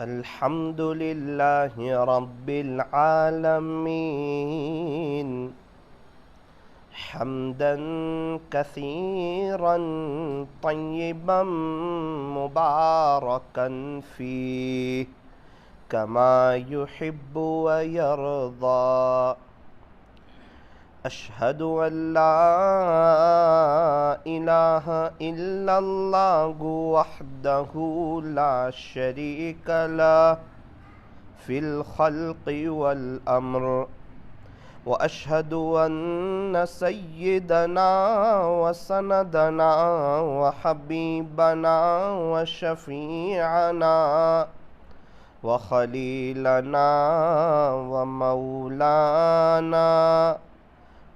الحمد لله رب العالمين حمدا كثيرا طيبا مباركا فيه كما يحب ويرضى. أشهد أن لا إله إلا الله وحده لا شريك له في الخلق والأمر، وأشهد أن سيدنا وسندنا وحبيبنا وشفيعنا وخليلنا ومولانا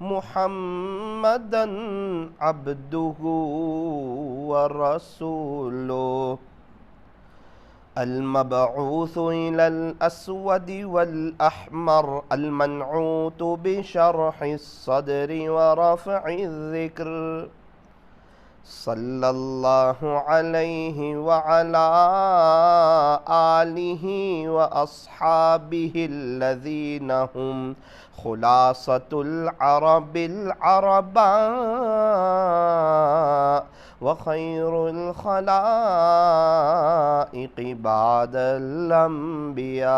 محمدًا عبده ورسوله المبعوث إلى الأسود والأحمر المنعوت بشرح الصدر ورفع الذكر، صلى الله عليه وعلى آله وأصحابه الذين هم خلاصة العرب العرباء وخير الخلائق بعد الأنبياء.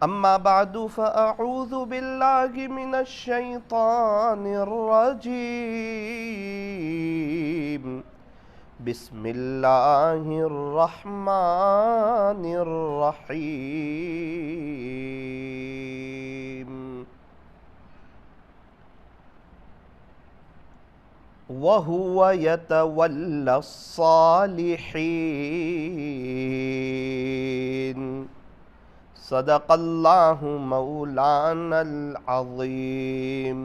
أما بعد فأعوذ بالله من الشيطان الرجيم. بسم الله الرحمن الرحيم. وهو يتولى الصالحين. صدق اللہ مولانا العظیم.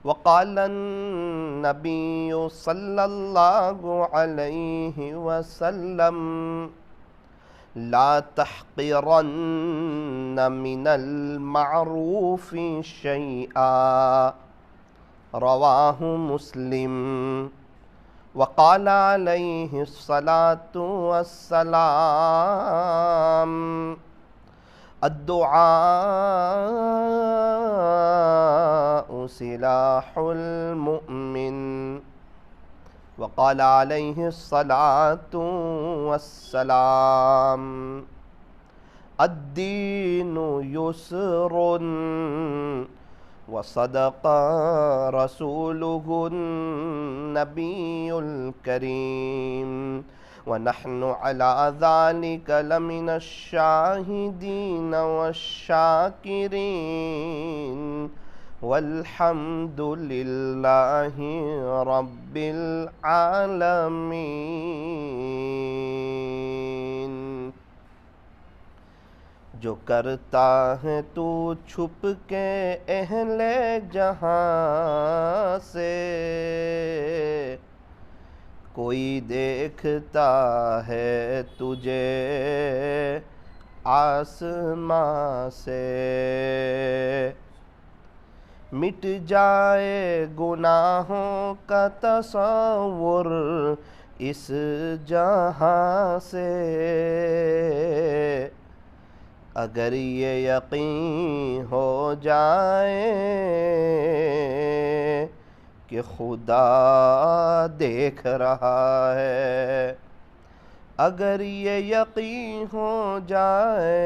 وقال النبی صلی اللہ علیہ وسلم لا تحقرن من المعروف شیئا، رواہ مسلم. وقال علیہ الصلاة والسلام الدعاء سلاح المؤمن. وقال علیہ الصلاة والسلام الدین یسر. وصدق رسوله النبي الكريم، ونحن على ذلك لمن الشاهدين والشاكرين، والحمد لله رب العالمين. جو کرتا ہے تو چھپ کے اہل جہاں سے، کوئی دیکھتا ہے تجھے آسمان سے. مٹ جائے گناہوں کا تصور اس جہاں سے، اگر یہ یقین ہو جائے کہ خدا دیکھ رہا ہے. اگر یہ یقین ہو جائے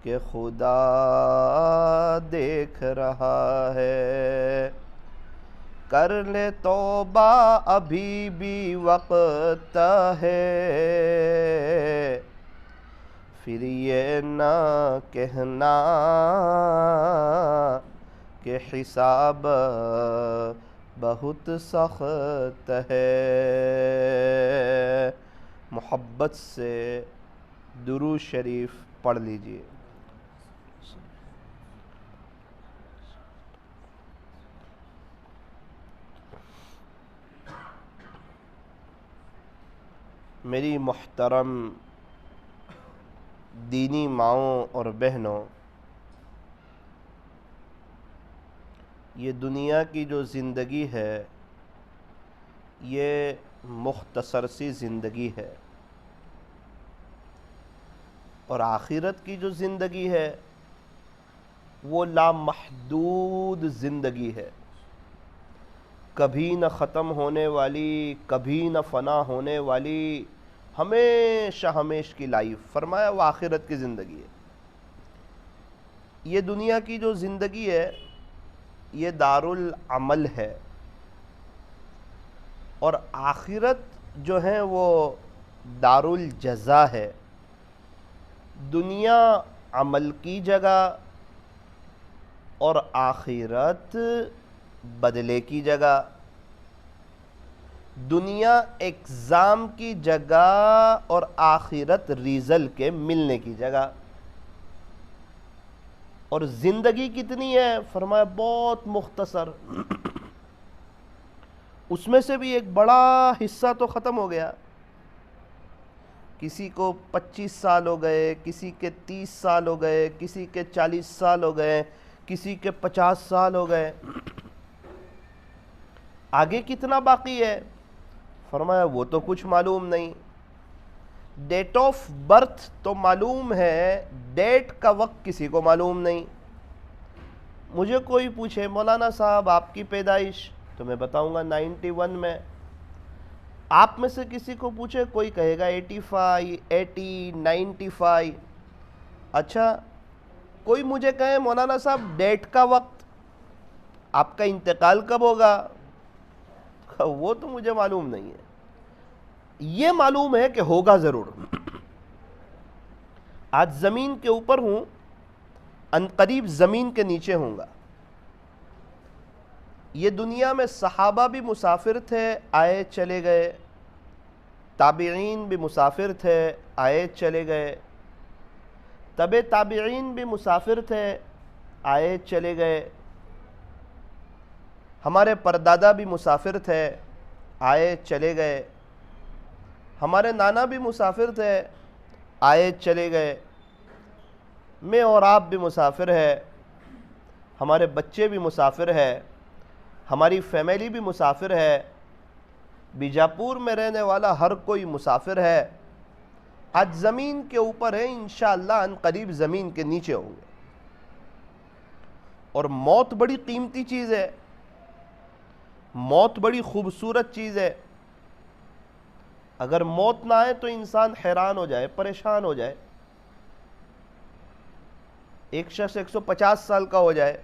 کہ خدا دیکھ رہا ہے، کر لے توبہ ابھی بھی وقت ہے. پھر یہ نہ کہنا کہ حساب بہت سخت ہے. محبت سے درود شریف پڑھ لیجئے. میری محترم دینی ماؤں اور بہنوں، یہ دنیا کی جو زندگی ہے یہ مختصر سی زندگی ہے، اور آخرت کی جو زندگی ہے وہ لامحدود زندگی ہے، کبھی نہ ختم ہونے والی، کبھی نہ فنا ہونے والی، ہمیشہ ہمیش کی لائف۔ فرمایا وہ آخرت کی زندگی ہے۔ یہ دنیا کی جو زندگی ہے یہ دار العمل ہے، اور آخرت جو ہے وہ دار الجزا ہے۔ دنیا عمل کی جگہ اور آخرت بدلے کی جگہ، دنیا ایگزام کی جگہ اور آخرت ریزلٹ کے ملنے کی جگہ۔ اور زندگی کتنی ہے؟ فرمایا بہت مختصر، اس میں سے بھی ایک بڑا حصہ تو ختم ہو گیا۔ کسی کو 25 سال ہو گئے، کسی کے 30 سال ہو گئے، کسی کے 40 سال ہو گئے، کسی کے 50 سال ہو گئے۔ آگے کتنا باقی ہے؟ فرمایا وہ تو کچھ معلوم نہیں۔ ڈیٹ آف برتھ تو معلوم ہے، ڈیٹ کا وقت کسی کو معلوم نہیں۔ مجھے کوئی پوچھے مولانا صاحب آپ کی پیدائش، تو میں بتاؤں گا 91 میں۔ آپ میں سے کسی کو پوچھے، کوئی کہے گا 85، 80، 95۔ اچھا، کوئی مجھے کہے مولانا صاحب ڈیٹ کا وقت، آپ کا انتقال کب ہوگا، وہ تو مجھے معلوم نہیں ہے۔ یہ معلوم ہے کہ ہوگا ضرور۔ آج زمین کے اوپر ہوں، عنقریب زمین کے نیچے ہوں گا۔ یہ دنیا میں صحابہ بھی مسافر تھے، آئے چلے گئے، تابعین بھی مسافر تھے، آئے چلے گئے، تبع تابعین بھی مسافر تھے، آئے چلے گئے، ہمارے پردادا بھی مسافر تھے، آئے چلے گئے، ہمارے نانا بھی مسافر تھے، آئے چلے گئے، میں اور آپ بھی مسافر ہے، ہمارے بچے بھی مسافر ہے، ہماری فیملی بھی مسافر ہے، بیجاپور میں رہنے والا ہر کوئی مسافر ہے۔ آج زمین کے اوپر ہے، انشاءاللہ عنقریب زمین کے نیچے ہوں گے۔ اور موت بڑی قیمتی چیز ہے، موت بڑی خوبصورت چیز ہے۔ اگر موت نہ آئے تو انسان حیران ہو جائے، پریشان ہو جائے۔ ایک شخص 150 سال کا ہو جائے،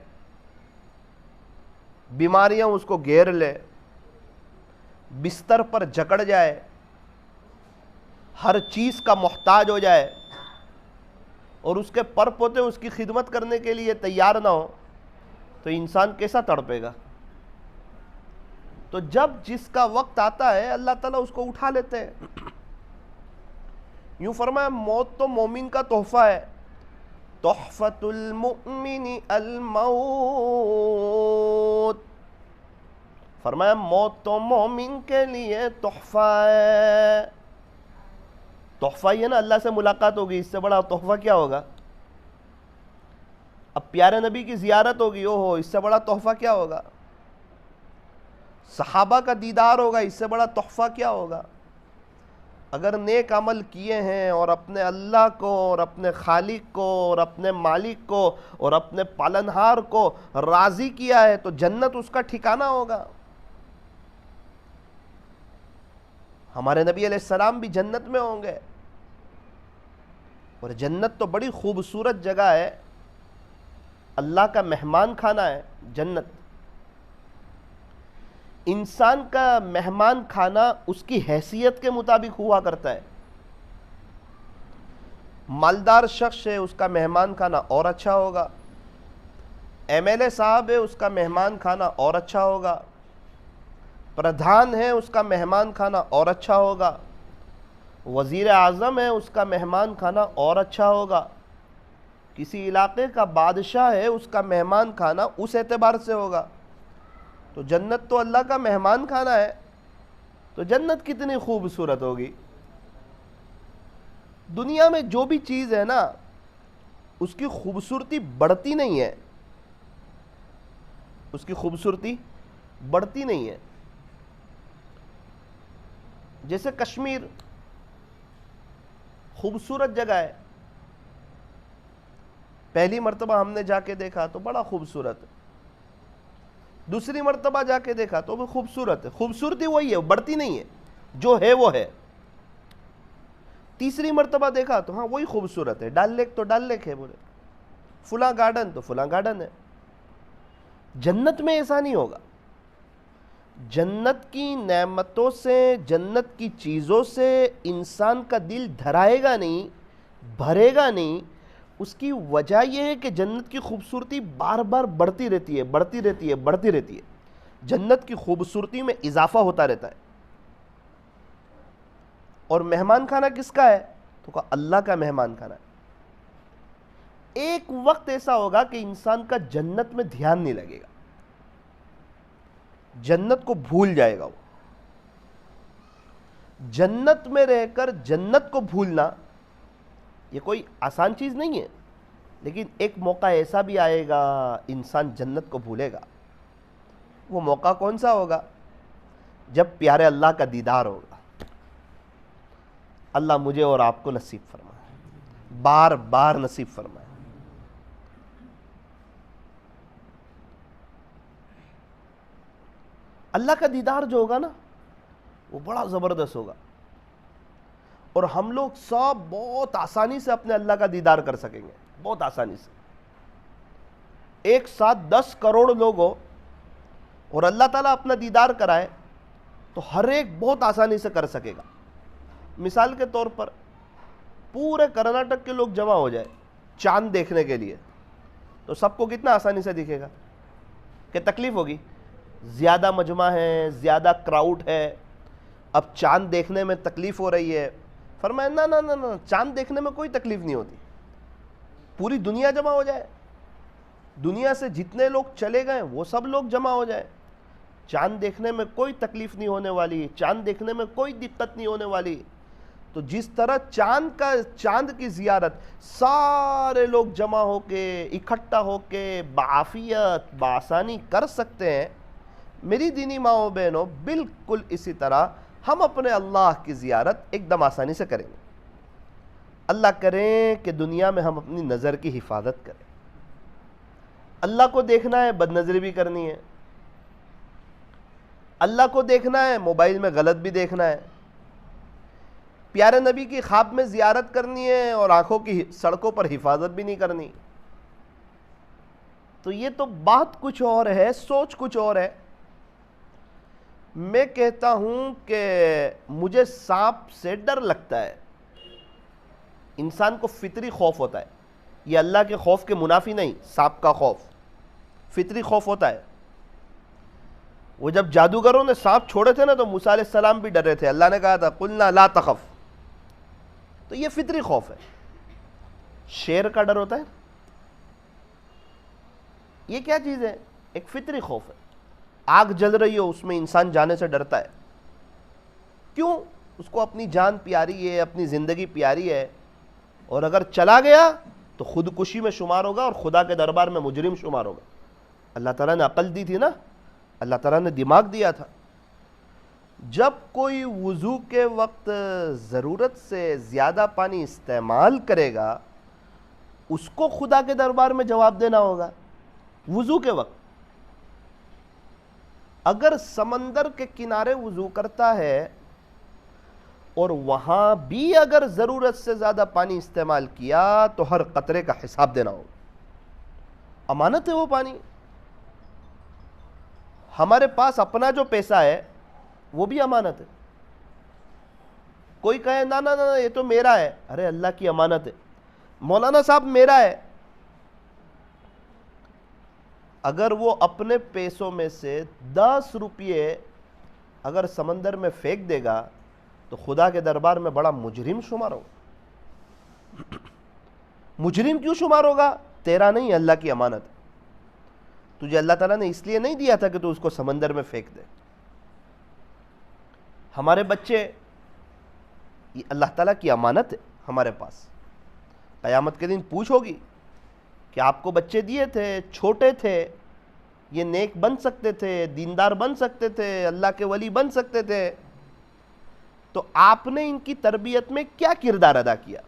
بیماریاں اس کو گھیر لے، بستر پر جکڑ جائے، ہر چیز کا محتاج ہو جائے، اور اس کے پر پوتے اس کی خدمت کرنے کے لیے تیار نہ ہو، تو انسان کیسا تڑپے گا؟ تو جب جس کا وقت آتا ہے اللہ تعالیٰ اس کو اٹھا لیتے ہیں۔ یوں فرمایا موت تو مومن کا تحفہ ہے، تحفۃ المؤمن الموت۔ فرمایا موت تو مومن کے لیے تحفہ ہے۔ تحفہ یہ نا اللہ سے ملاقات ہوگی، اس سے بڑا تحفہ کیا ہوگا؟ اب پیارے نبی کی زیارت ہوگی، اوہو اس سے بڑا تحفہ کیا ہوگا؟ صحابہ کا دیدار ہوگا، اس سے بڑا تحفہ کیا ہوگا؟ اگر نیک عمل کیے ہیں اور اپنے اللہ کو اور اپنے خالق کو اور اپنے مالک کو اور اپنے پالنہار کو راضی کیا ہے تو جنت اس کا ٹھکانہ ہوگا۔ ہمارے نبی علیہ السلام بھی جنت میں ہوں گے، اور جنت تو بڑی خوبصورت جگہ ہے، اللہ کا مہمان خانہ ہے جنت۔ انسان کا مہمان کھانا اس کی حیثیت کے مطابق ہوا کرتا ہے۔ مالدار شخص ہے، اس کا مہمان کھانا اور اچھا ہوگا۔ ایم ایل اے صاحب ہے، اس کا مہمان کھانا اور اچھا ہوگا۔ پردھان ہے، اس کا مہمان کھانا اور اچھا ہوگا۔ وزیر اعظم ہے، اس کا مہمان کھانا اور اچھا ہوگا۔ کسی علاقے کا بادشاہ ہے، اس کا مہمان کھانا اس اعتبار سے ہوگا۔ تو جنت تو اللہ کا مہمان کھانا ہے، تو جنت کتنی خوبصورت ہوگی۔ دنیا میں جو بھی چیز ہے نا، اس کی خوبصورتی بڑھتی نہیں ہے، اس کی خوبصورتی بڑھتی نہیں ہے۔ جیسے کشمیر خوبصورت جگہ ہے، پہلی مرتبہ ہم نے جا کے دیکھا تو بڑا خوبصورت ہے، دوسری مرتبہ جا کے دیکھا تو بھی خوبصورت ہے، خوبصورتی وہی ہے، بڑھتی نہیں ہے، جو ہے وہ ہے، تیسری مرتبہ دیکھا تو ہاں وہی خوبصورت ہے، ڈال لیک تو ڈال لیک ہے، بولے فلاں گارڈن تو فلاں گارڈن ہے۔ جنت میں ایسا نہیں ہوگا، جنت کی نعمتوں سے، جنت کی چیزوں سے انسان کا دل دھرائے گا نہیں، بھرے گا نہیں۔ اس کی وجہ یہ ہے کہ جنت کی خوبصورتی بار بار بڑھتی رہتی ہے، بڑھتی رہتی ہے، بڑھتی رہتی ہے، جنت کی خوبصورتی میں اضافہ ہوتا رہتا ہے۔ اور مہمان خانہ کس کا ہے؟ تو کہا اللہ کا مہمان خانہ ہے۔ ایک وقت ایسا ہوگا کہ انسان کا جنت میں دھیان نہیں لگے گا، جنت کو بھول جائے گا وہ۔ جنت میں رہ کر جنت کو بھولنا یہ کوئی آسان چیز نہیں ہے، لیکن ایک موقع ایسا بھی آئے گا انسان جنت کو بھولے گا۔ وہ موقع کون سا ہوگا؟ جب پیارے اللہ کا دیدار ہوگا۔ اللہ مجھے اور آپ کو نصیب فرمائے، بار بار نصیب فرمائے۔ اللہ کا دیدار جو ہوگا نا وہ بڑا زبردست ہوگا، اور ہم لوگ سب بہت آسانی سے اپنے اللہ کا دیدار کر سکیں گے، بہت آسانی سے۔ ایک ساتھ 10 کروڑ لوگ ہو اور اللہ تعالیٰ اپنا دیدار کرائے تو ہر ایک بہت آسانی سے کر سکے گا۔ مثال کے طور پر پورے کرناٹک کے لوگ جمع ہو جائے چاند دیکھنے کے لیے تو سب کو کتنا آسانی سے دکھے گا؟ کہ تکلیف ہوگی؟ زیادہ مجمع ہے، زیادہ کراؤڈ ہے، اب چاند دیکھنے میں تکلیف ہو رہی ہے۔ فرمایا نا نا نا نا، چاند دیکھنے میں کوئی تکلیف نہیں ہوتی، پوری دنیا جمع ہو جائے، دنیا سے جتنے لوگ چلے گئے وہ سب لوگ جمع ہو جائے، چاند دیکھنے میں کوئی تکلیف نہیں ہونے والی، چاند دیکھنے میں کوئی دقت نہیں ہونے والی۔ تو جس طرح چاند کی زیارت سارے لوگ جمع ہو کے، اکٹھا ہو کے بعافیت بآسانی کر سکتے ہیں، میری دینی ماؤں بہنوں بالکل اسی طرح ہم اپنے اللہ کی زیارت ایک دم آسانی سے کریں گے۔ اللہ کریں کہ دنیا میں ہم اپنی نظر کی حفاظت کریں۔ اللہ کو دیکھنا ہے، بد نظری بھی کرنی ہے، اللہ کو دیکھنا ہے، موبائل میں غلط بھی دیکھنا ہے، پیارے نبی کی خواب میں زیارت کرنی ہے اور آنکھوں کی سڑکوں پر حفاظت بھی نہیں کرنی۔ تو یہ تو بات کچھ اور ہے، سوچ کچھ اور ہے۔ میں کہتا ہوں کہ مجھے سانپ سے ڈر لگتا ہے، انسان کو فطری خوف ہوتا ہے، یہ اللہ کے خوف کے منافی نہیں، سانپ کا خوف فطری خوف ہوتا ہے۔ وہ جب جادوگروں نے سانپ چھوڑے تھے نا تو موسیٰ علیہ السلام بھی ڈرے تھے، اللہ نے کہا تھا قلنا لا تخف، تو یہ فطری خوف ہے۔ شیر کا ڈر ہوتا ہے، یہ کیا چیز ہے؟ ایک فطری خوف ہے۔ آگ جل رہی ہو اس میں انسان جانے سے ڈرتا ہے، کیوں؟ اس کو اپنی جان پیاری ہے، اپنی زندگی پیاری ہے، اور اگر چلا گیا تو خودکشی میں شمار ہوگا اور خدا کے دربار میں مجرم شمار ہوگا۔ اللہ تعالیٰ نے عقل دی تھی نا، اللہ تعالیٰ نے دماغ دیا تھا۔ جب کوئی وضو کے وقت ضرورت سے زیادہ پانی استعمال کرے گا اس کو خدا کے دربار میں جواب دینا ہوگا۔ وضو کے وقت اگر سمندر کے کنارے وضو کرتا ہے اور وہاں بھی اگر ضرورت سے زیادہ پانی استعمال کیا تو ہر قطرے کا حساب دینا ہوگا۔ امانت ہے وہ پانی۔ ہمارے پاس اپنا جو پیسہ ہے وہ بھی امانت ہے۔ کوئی کہے نا نا نا یہ تو میرا ہے، ارے اللہ کی امانت ہے۔ مولانا صاحب میرا ہے، اگر وہ اپنے پیسوں میں سے 10 روپے اگر سمندر میں پھینک دے گا تو خدا کے دربار میں بڑا مجرم شمار ہوگا۔ مجرم کیوں شمار ہوگا؟ تیرا نہیں، اللہ کی امانت ہے۔ تجھے اللہ تعالیٰ نے اس لیے نہیں دیا تھا کہ تو اس کو سمندر میں پھینک دے۔ ہمارے بچے یہ اللہ تعالیٰ کی امانت ہے ہمارے پاس۔ قیامت کے دن پوچھ ہوگی کہ آپ کو بچے دیے تھے، چھوٹے تھے، یہ نیک بن سکتے تھے، دیندار بن سکتے تھے، اللہ کے ولی بن سکتے تھے، تو آپ نے ان کی تربیت میں کیا کردار ادا کیا؟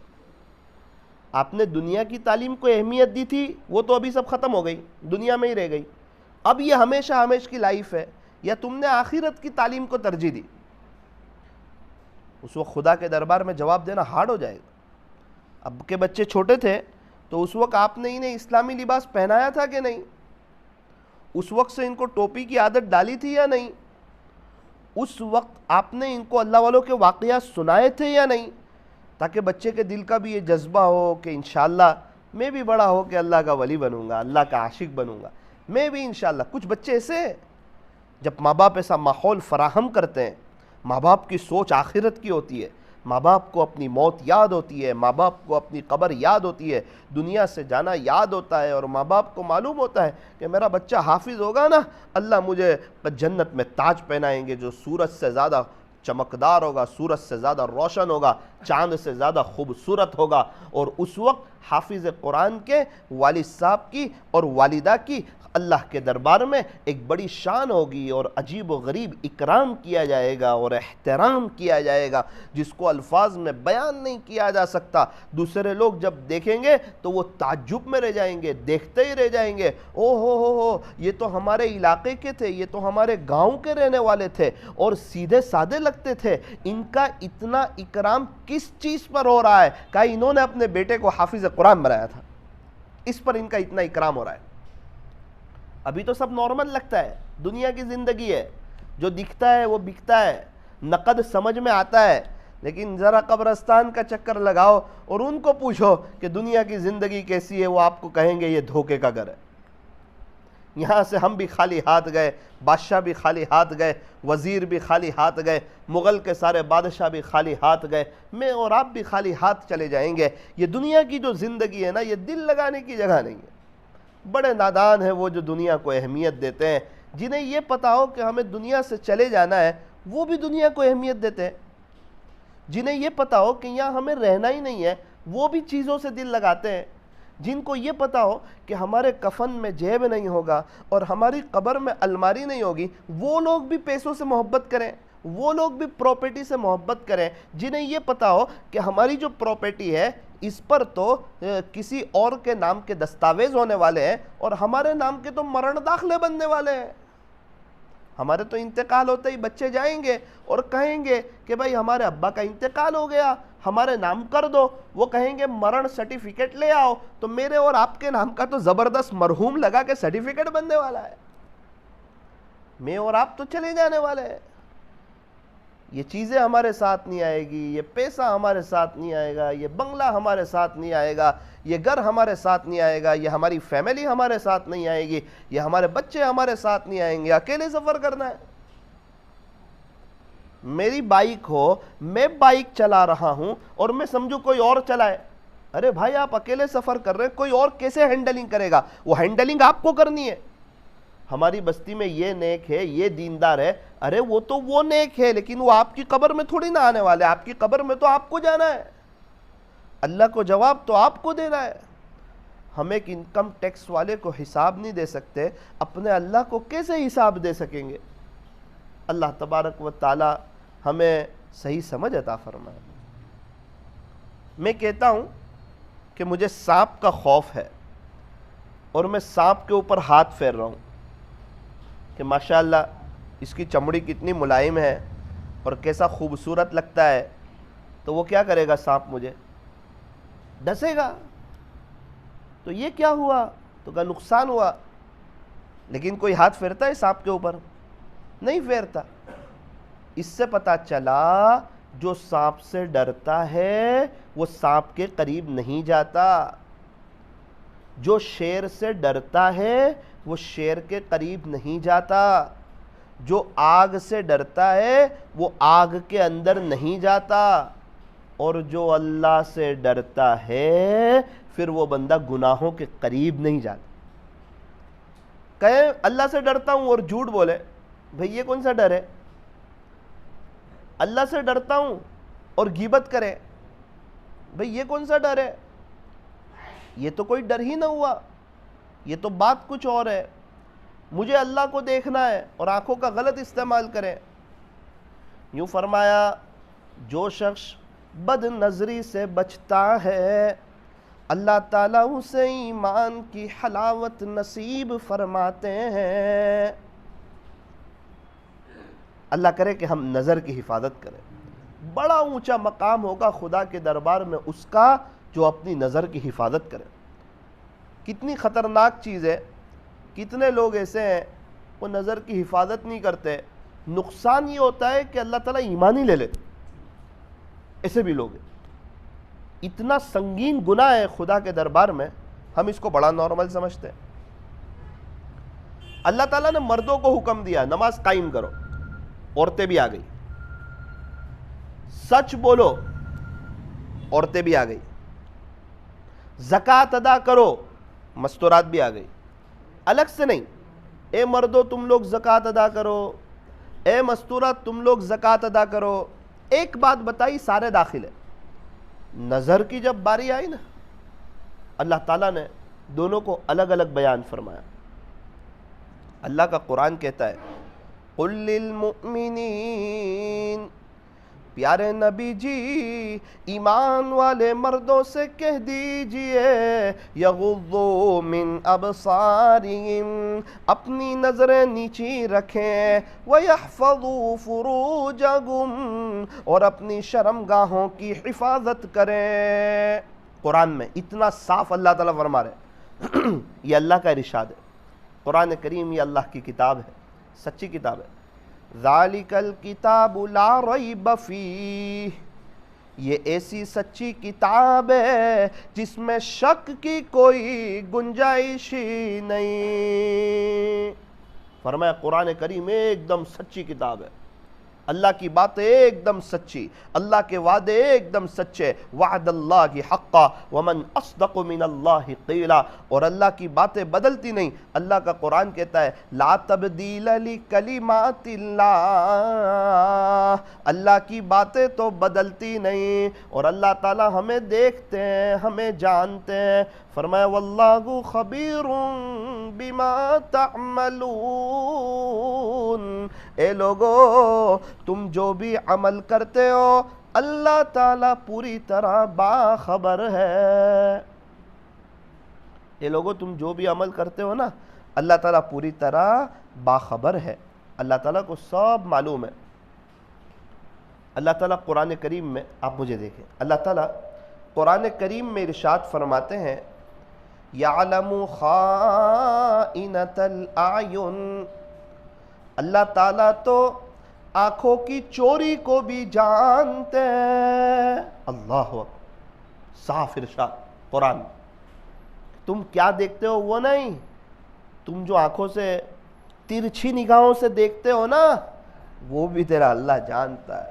آپ نے دنیا کی تعلیم کو اہمیت دی تھی، وہ تو ابھی سب ختم ہو گئی، دنیا میں ہی رہ گئی. اب یہ ہمیشہ ہمیش کی لائف ہے. یا تم نے آخرت کی تعلیم کو ترجیح دی؟ اس وقت خدا کے دربار میں جواب دینا ہارڈ ہو جائے گا. اب کے بچے چھوٹے تھے تو اس وقت آپ نے انہیں اسلامی لباس پہنایا تھا کہ نہیں؟ اس وقت سے ان کو ٹوپی کی عادت ڈالی تھی یا نہیں؟ اس وقت آپ نے ان کو اللہ والوں کے واقعات سنائے تھے یا نہیں؟ تاکہ بچے کے دل کا بھی یہ جذبہ ہو کہ انشاءاللہ میں بھی بڑا ہو کہ اللہ کا ولی بنوں گا، اللہ کا عاشق بنوں گا میں بھی انشاءاللہ. کچھ بچے ایسے ہیں جب ماں باپ ایسا ماحول فراہم کرتے ہیں، ماں باپ کی سوچ آخرت کی ہوتی ہے، ماں باپ کو اپنی موت یاد ہوتی ہے، ماں باپ کو اپنی قبر یاد ہوتی ہے، دنیا سے جانا یاد ہوتا ہے، اور ماں باپ کو معلوم ہوتا ہے کہ میرا بچہ حافظ ہوگا نا، اللہ مجھے جنت میں تاج پہنائیں گے جو سورج سے زیادہ چمکدار ہوگا، سورج سے زیادہ روشن ہوگا، چاند سے زیادہ خوبصورت ہوگا. اور اس وقت حافظ قرآن کے والد صاحب کی اور والدہ کی اللہ کے دربار میں ایک بڑی شان ہوگی، اور عجیب و غریب اکرام کیا جائے گا اور احترام کیا جائے گا جس کو الفاظ میں بیان نہیں کیا جا سکتا. دوسرے لوگ جب دیکھیں گے تو وہ تعجب میں رہ جائیں گے، دیکھتے ہی رہ جائیں گے، او ہو یہ تو ہمارے علاقے کے تھے، یہ تو ہمارے گاؤں کے رہنے والے تھے اور سیدھے سادے لگتے تھے، ان کا اتنا اکرام کس چیز پر ہو رہا ہے؟ کہا انہوں نے اپنے بیٹے کو حافظ قرآن بنایا تھا، اس پر ان کا اتنا اکرام ہو رہا ہے. ابھی تو سب نارمل لگتا ہے، دنیا کی زندگی ہے، جو دکھتا ہے وہ بکتا ہے، نقد سمجھ میں آتا ہے. لیکن ذرا قبرستان کا چکر لگاؤ اور ان کو پوچھو کہ دنیا کی زندگی کیسی ہے، وہ آپ کو کہیں گے یہ دھوکے کا گھر ہے. یہاں سے ہم بھی خالی ہاتھ گئے، بادشاہ بھی خالی ہاتھ گئے، وزیر بھی خالی ہاتھ گئے، مغل کے سارے بادشاہ بھی خالی ہاتھ گئے، میں اور آپ بھی خالی ہاتھ چلے جائیں گے. یہ دنیا کی جو زندگی ہے نا، یہ دل لگانے کی جگہ نہیں ہے. بڑے نادان ہیں وہ جو دنیا کو اہمیت دیتے ہیں. جنہیں یہ پتا ہو کہ ہمیں دنیا سے چلے جانا ہے وہ بھی دنیا کو اہمیت دیتے ہیں. جنہیں یہ پتا ہو کہ یہاں ہمیں رہنا ہی نہیں ہے وہ بھی چیزوں سے دل لگاتے ہیں. جن کو یہ پتا ہو کہ ہمارے کفن میں جیب نہیں ہوگا اور ہماری قبر میں الماری نہیں ہوگی، وہ لوگ بھی پیسوں سے محبت کریں، وہ لوگ بھی پراپرٹی سے محبت کریں. جنہیں یہ پتا ہو کہ ہماری جو پراپرٹی ہے اس پر تو کسی اور کے نام کے دستاویز ہونے والے ہیں اور ہمارے نام کے تو مرن داخلے بننے والے ہیں. ہمارے تو انتقال ہوتے ہی بچے جائیں گے اور کہیں گے کہ بھائی ہمارے ابا کا انتقال ہو گیا، ہمارے نام کر دو. وہ کہیں گے مرن سرٹیفکیٹ لے آؤ، تو میرے اور آپ کے نام کا تو زبردست مرحوم لگا کے سرٹیفکیٹ بننے والا ہے. میں اور آپ تو چلے جانے والے ہیں. یہ چیزیں ہمارے ساتھ نہیں آئے گی، یہ پیسہ ہمارے ساتھ نہیں آئے گا، یہ بنگلہ ہمارے ساتھ نہیں آئے گا، یہ گھر ہمارے ساتھ نہیں آئے گا، یہ ہماری فیملی ہمارے ساتھ نہیں آئے گی، یہ ہمارے بچے ہمارے ساتھ نہیں آئیں گے. اکیلے سفر کرنا ہے. میری بائک ہو، میں بائک چلا رہا ہوں اور میں سمجھوں کوئی اور چلائے، ارے بھائی آپ اکیلے سفر کر رہے ہیں، کوئی اور کیسے ہینڈلنگ کرے گا؟ وہ ہینڈلنگ آپ کو کرنی ہے. ہماری بستی میں یہ نیک ہے، یہ دیندار ہے، ارے وہ تو وہ نیک ہے لیکن وہ آپ کی قبر میں تھوڑی نہ آنے والے. آپ کی قبر میں تو آپ کو جانا ہے، اللہ کو جواب تو آپ کو دینا ہے. ہم ایک انکم ٹیکس والے کو حساب نہیں دے سکتے، اپنے اللہ کو کیسے حساب دے سکیں گے؟ اللہ تبارک و تعالی ہمیں صحیح سمجھ عطا فرمائے. میں کہتا ہوں کہ مجھے سانپ کا خوف ہے اور میں سانپ کے اوپر ہاتھ پھیر رہا ہوں کہ ماشاءاللہ اس کی چمڑی کتنی ملائم ہے اور کیسا خوبصورت لگتا ہے. تو وہ کیا کرے گا؟ سانپ مجھے ڈسے گا. تو یہ کیا ہوا؟ تو کا نقصان ہوا. لیکن کوئی ہاتھ پھیرتا ہے سانپ کے اوپر؟ نہیں پھیرتا. اس سے پتا چلا جو سانپ سے ڈرتا ہے وہ سانپ کے قریب نہیں جاتا. جو شیر سے ڈرتا ہے وہ شیر کے قریب نہیں جاتا. جو آگ سے ڈرتا ہے وہ آگ کے اندر نہیں جاتا. اور جو اللہ سے ڈرتا ہے پھر وہ بندہ گناہوں کے قریب نہیں جاتا. کہے اللہ سے ڈرتا ہوں اور جھوٹ بولے، بھئی یہ کون سا ڈر ہے؟ اللہ سے ڈرتا ہوں اور غیبت کرے، بھئی یہ کون سا ڈر ہے؟ یہ تو کوئی ڈر ہی نہ ہوا، یہ تو بات کچھ اور ہے. مجھے اللہ کو دیکھنا ہے اور آنکھوں کا غلط استعمال کریں. یوں فرمایا جو شخص بد نظری سے بچتا ہے اللہ تعالیٰ اسے ایمان کی حلاوت نصیب فرماتے ہیں۔ اللہ کرے کہ ہم نظر کی حفاظت کریں۔ بڑا اونچا مقام ہوگا خدا کے دربار میں اس کا جو اپنی نظر کی حفاظت کرے۔ کتنی خطرناک چیز ہے، کتنے لوگ ایسے ہیں وہ نظر کی حفاظت نہیں کرتے، نقصان یہ ہوتا ہے کہ اللہ تعالیٰ ایمان ہی لے لیتے، ایسے بھی لوگ ہیں۔ اتنا سنگین گناہ ہے خدا کے دربار میں، ہم اس کو بڑا نارمل سمجھتے ہیں۔ اللہ تعالیٰ نے مردوں کو حکم دیا نماز قائم کرو، عورتیں بھی آ گئی، سچ بولو، عورتیں بھی آ گئی، زکوٰۃ ادا کرو، مستورات بھی آ گئی، الگ سے نہیں، اے مردو تم لوگ زکوٰۃ ادا کرو، اے مستورات تم لوگ زکوٰۃ ادا کرو۔ ایک بات بتائی سارے داخل ہے، نظر کی جب باری آئی نا اللہ تعالیٰ نے دونوں کو الگ الگ بیان فرمایا۔ اللہ کا قرآن کہتا ہے قُلْ لِلْمُؤْمِنِينَ، پیارے نبی جی ایمان والے مردوں سے کہہ دیجئے یغضوا من ابصارہم، اپنی نظریں نیچی رکھیں، ویحفظوا فروجہم، اور اپنی شرمگاہوں کی حفاظت کریں۔ قرآن میں اتنا صاف اللہ تعالیٰ فرما رہے ہیں، یہ اللہ کا ارشاد ہے۔ قرآن کریم یہ اللہ کی کتاب ہے، سچی کتاب ہے۔ ذالک الکتاب لا ریب فیہ، یہ ایسی سچی کتاب ہے جس میں شک کی کوئی گنجائش ہی نہیں۔ فرمایا قرآن کریم ایک دم سچی کتاب ہے، اللہ کی باتیں ایک دم سچی، اللہ کے وعدے ایک دم سچے، وعد اللہ حقا ومن اصدق من اللہ قیلا، اور اللہ کی باتیں بدلتی نہیں۔ اللہ کا قرآن کہتا ہے لا تبدیل لکلمات اللہ، اللہ کی باتیں تو بدلتی نہیں، اور اللہ تعالی ہمیں دیکھتے ہیں، ہمیں جانتے ہیں۔ فرمایا واللہ خبیر بما تعملون، اے لوگو تم جو بھی عمل کرتے ہو اللہ تعالیٰ پوری طرح باخبر ہے۔ اے لوگو تم جو بھی عمل کرتے ہو نا اللہ تعالیٰ پوری طرح باخبر ہے، اللہ تعالیٰ کو سب معلوم ہے۔ اللہ تعالیٰ قرآن کریم میں، آپ مجھے دیکھیں، اللہ تعالیٰ قرآن کریم میں ارشاد فرماتے ہیں یعلم خائنۃ الاعین، اللہ تعالیٰ تو آنکھوں کی چوری کو بھی جانتے ہیں۔ اللہ اکبر، صاف ارشاد قرآن۔ تم کیا دیکھتے ہو وہ نہیں، تم جو آنکھوں سے ترچھی نگاہوں سے دیکھتے ہو نا وہ بھی تیرا اللہ جانتا ہے۔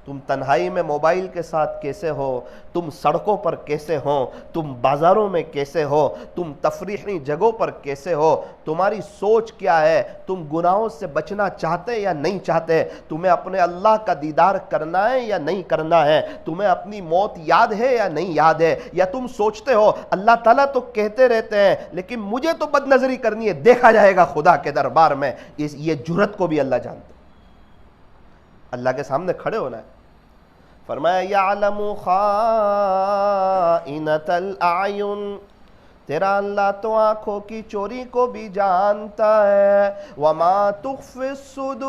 تم تنہائی میں موبائل کے ساتھ کیسے ہو، تم سڑکوں پر کیسے ہو، تم بازاروں میں کیسے ہو، تم تفریحی جگہوں پر کیسے ہو، تمہاری سوچ کیا ہے، تم گناہوں سے بچنا چاہتے یا نہیں چاہتے، تمہیں اپنے اللہ کا دیدار کرنا ہے یا نہیں کرنا ہے، تمہیں اپنی موت یاد ہے یا نہیں یاد ہے، یا تم سوچتے ہو اللہ تعالیٰ تو کہتے رہتے ہیں لیکن مجھے تو بد نظری کرنی ہے، دیکھا جائے گا خدا کے دربار میں۔ یہ جرأت کو بھی اللہ جانتا ہے، اللہ کے سامنے کھڑے ہونا ہے۔ فرمایا یعلم خائنۃ الاعین، تیرا اللہ تو آنکھوں کی چوری کو بھی جانتا ہے، وما تخفی الصدور،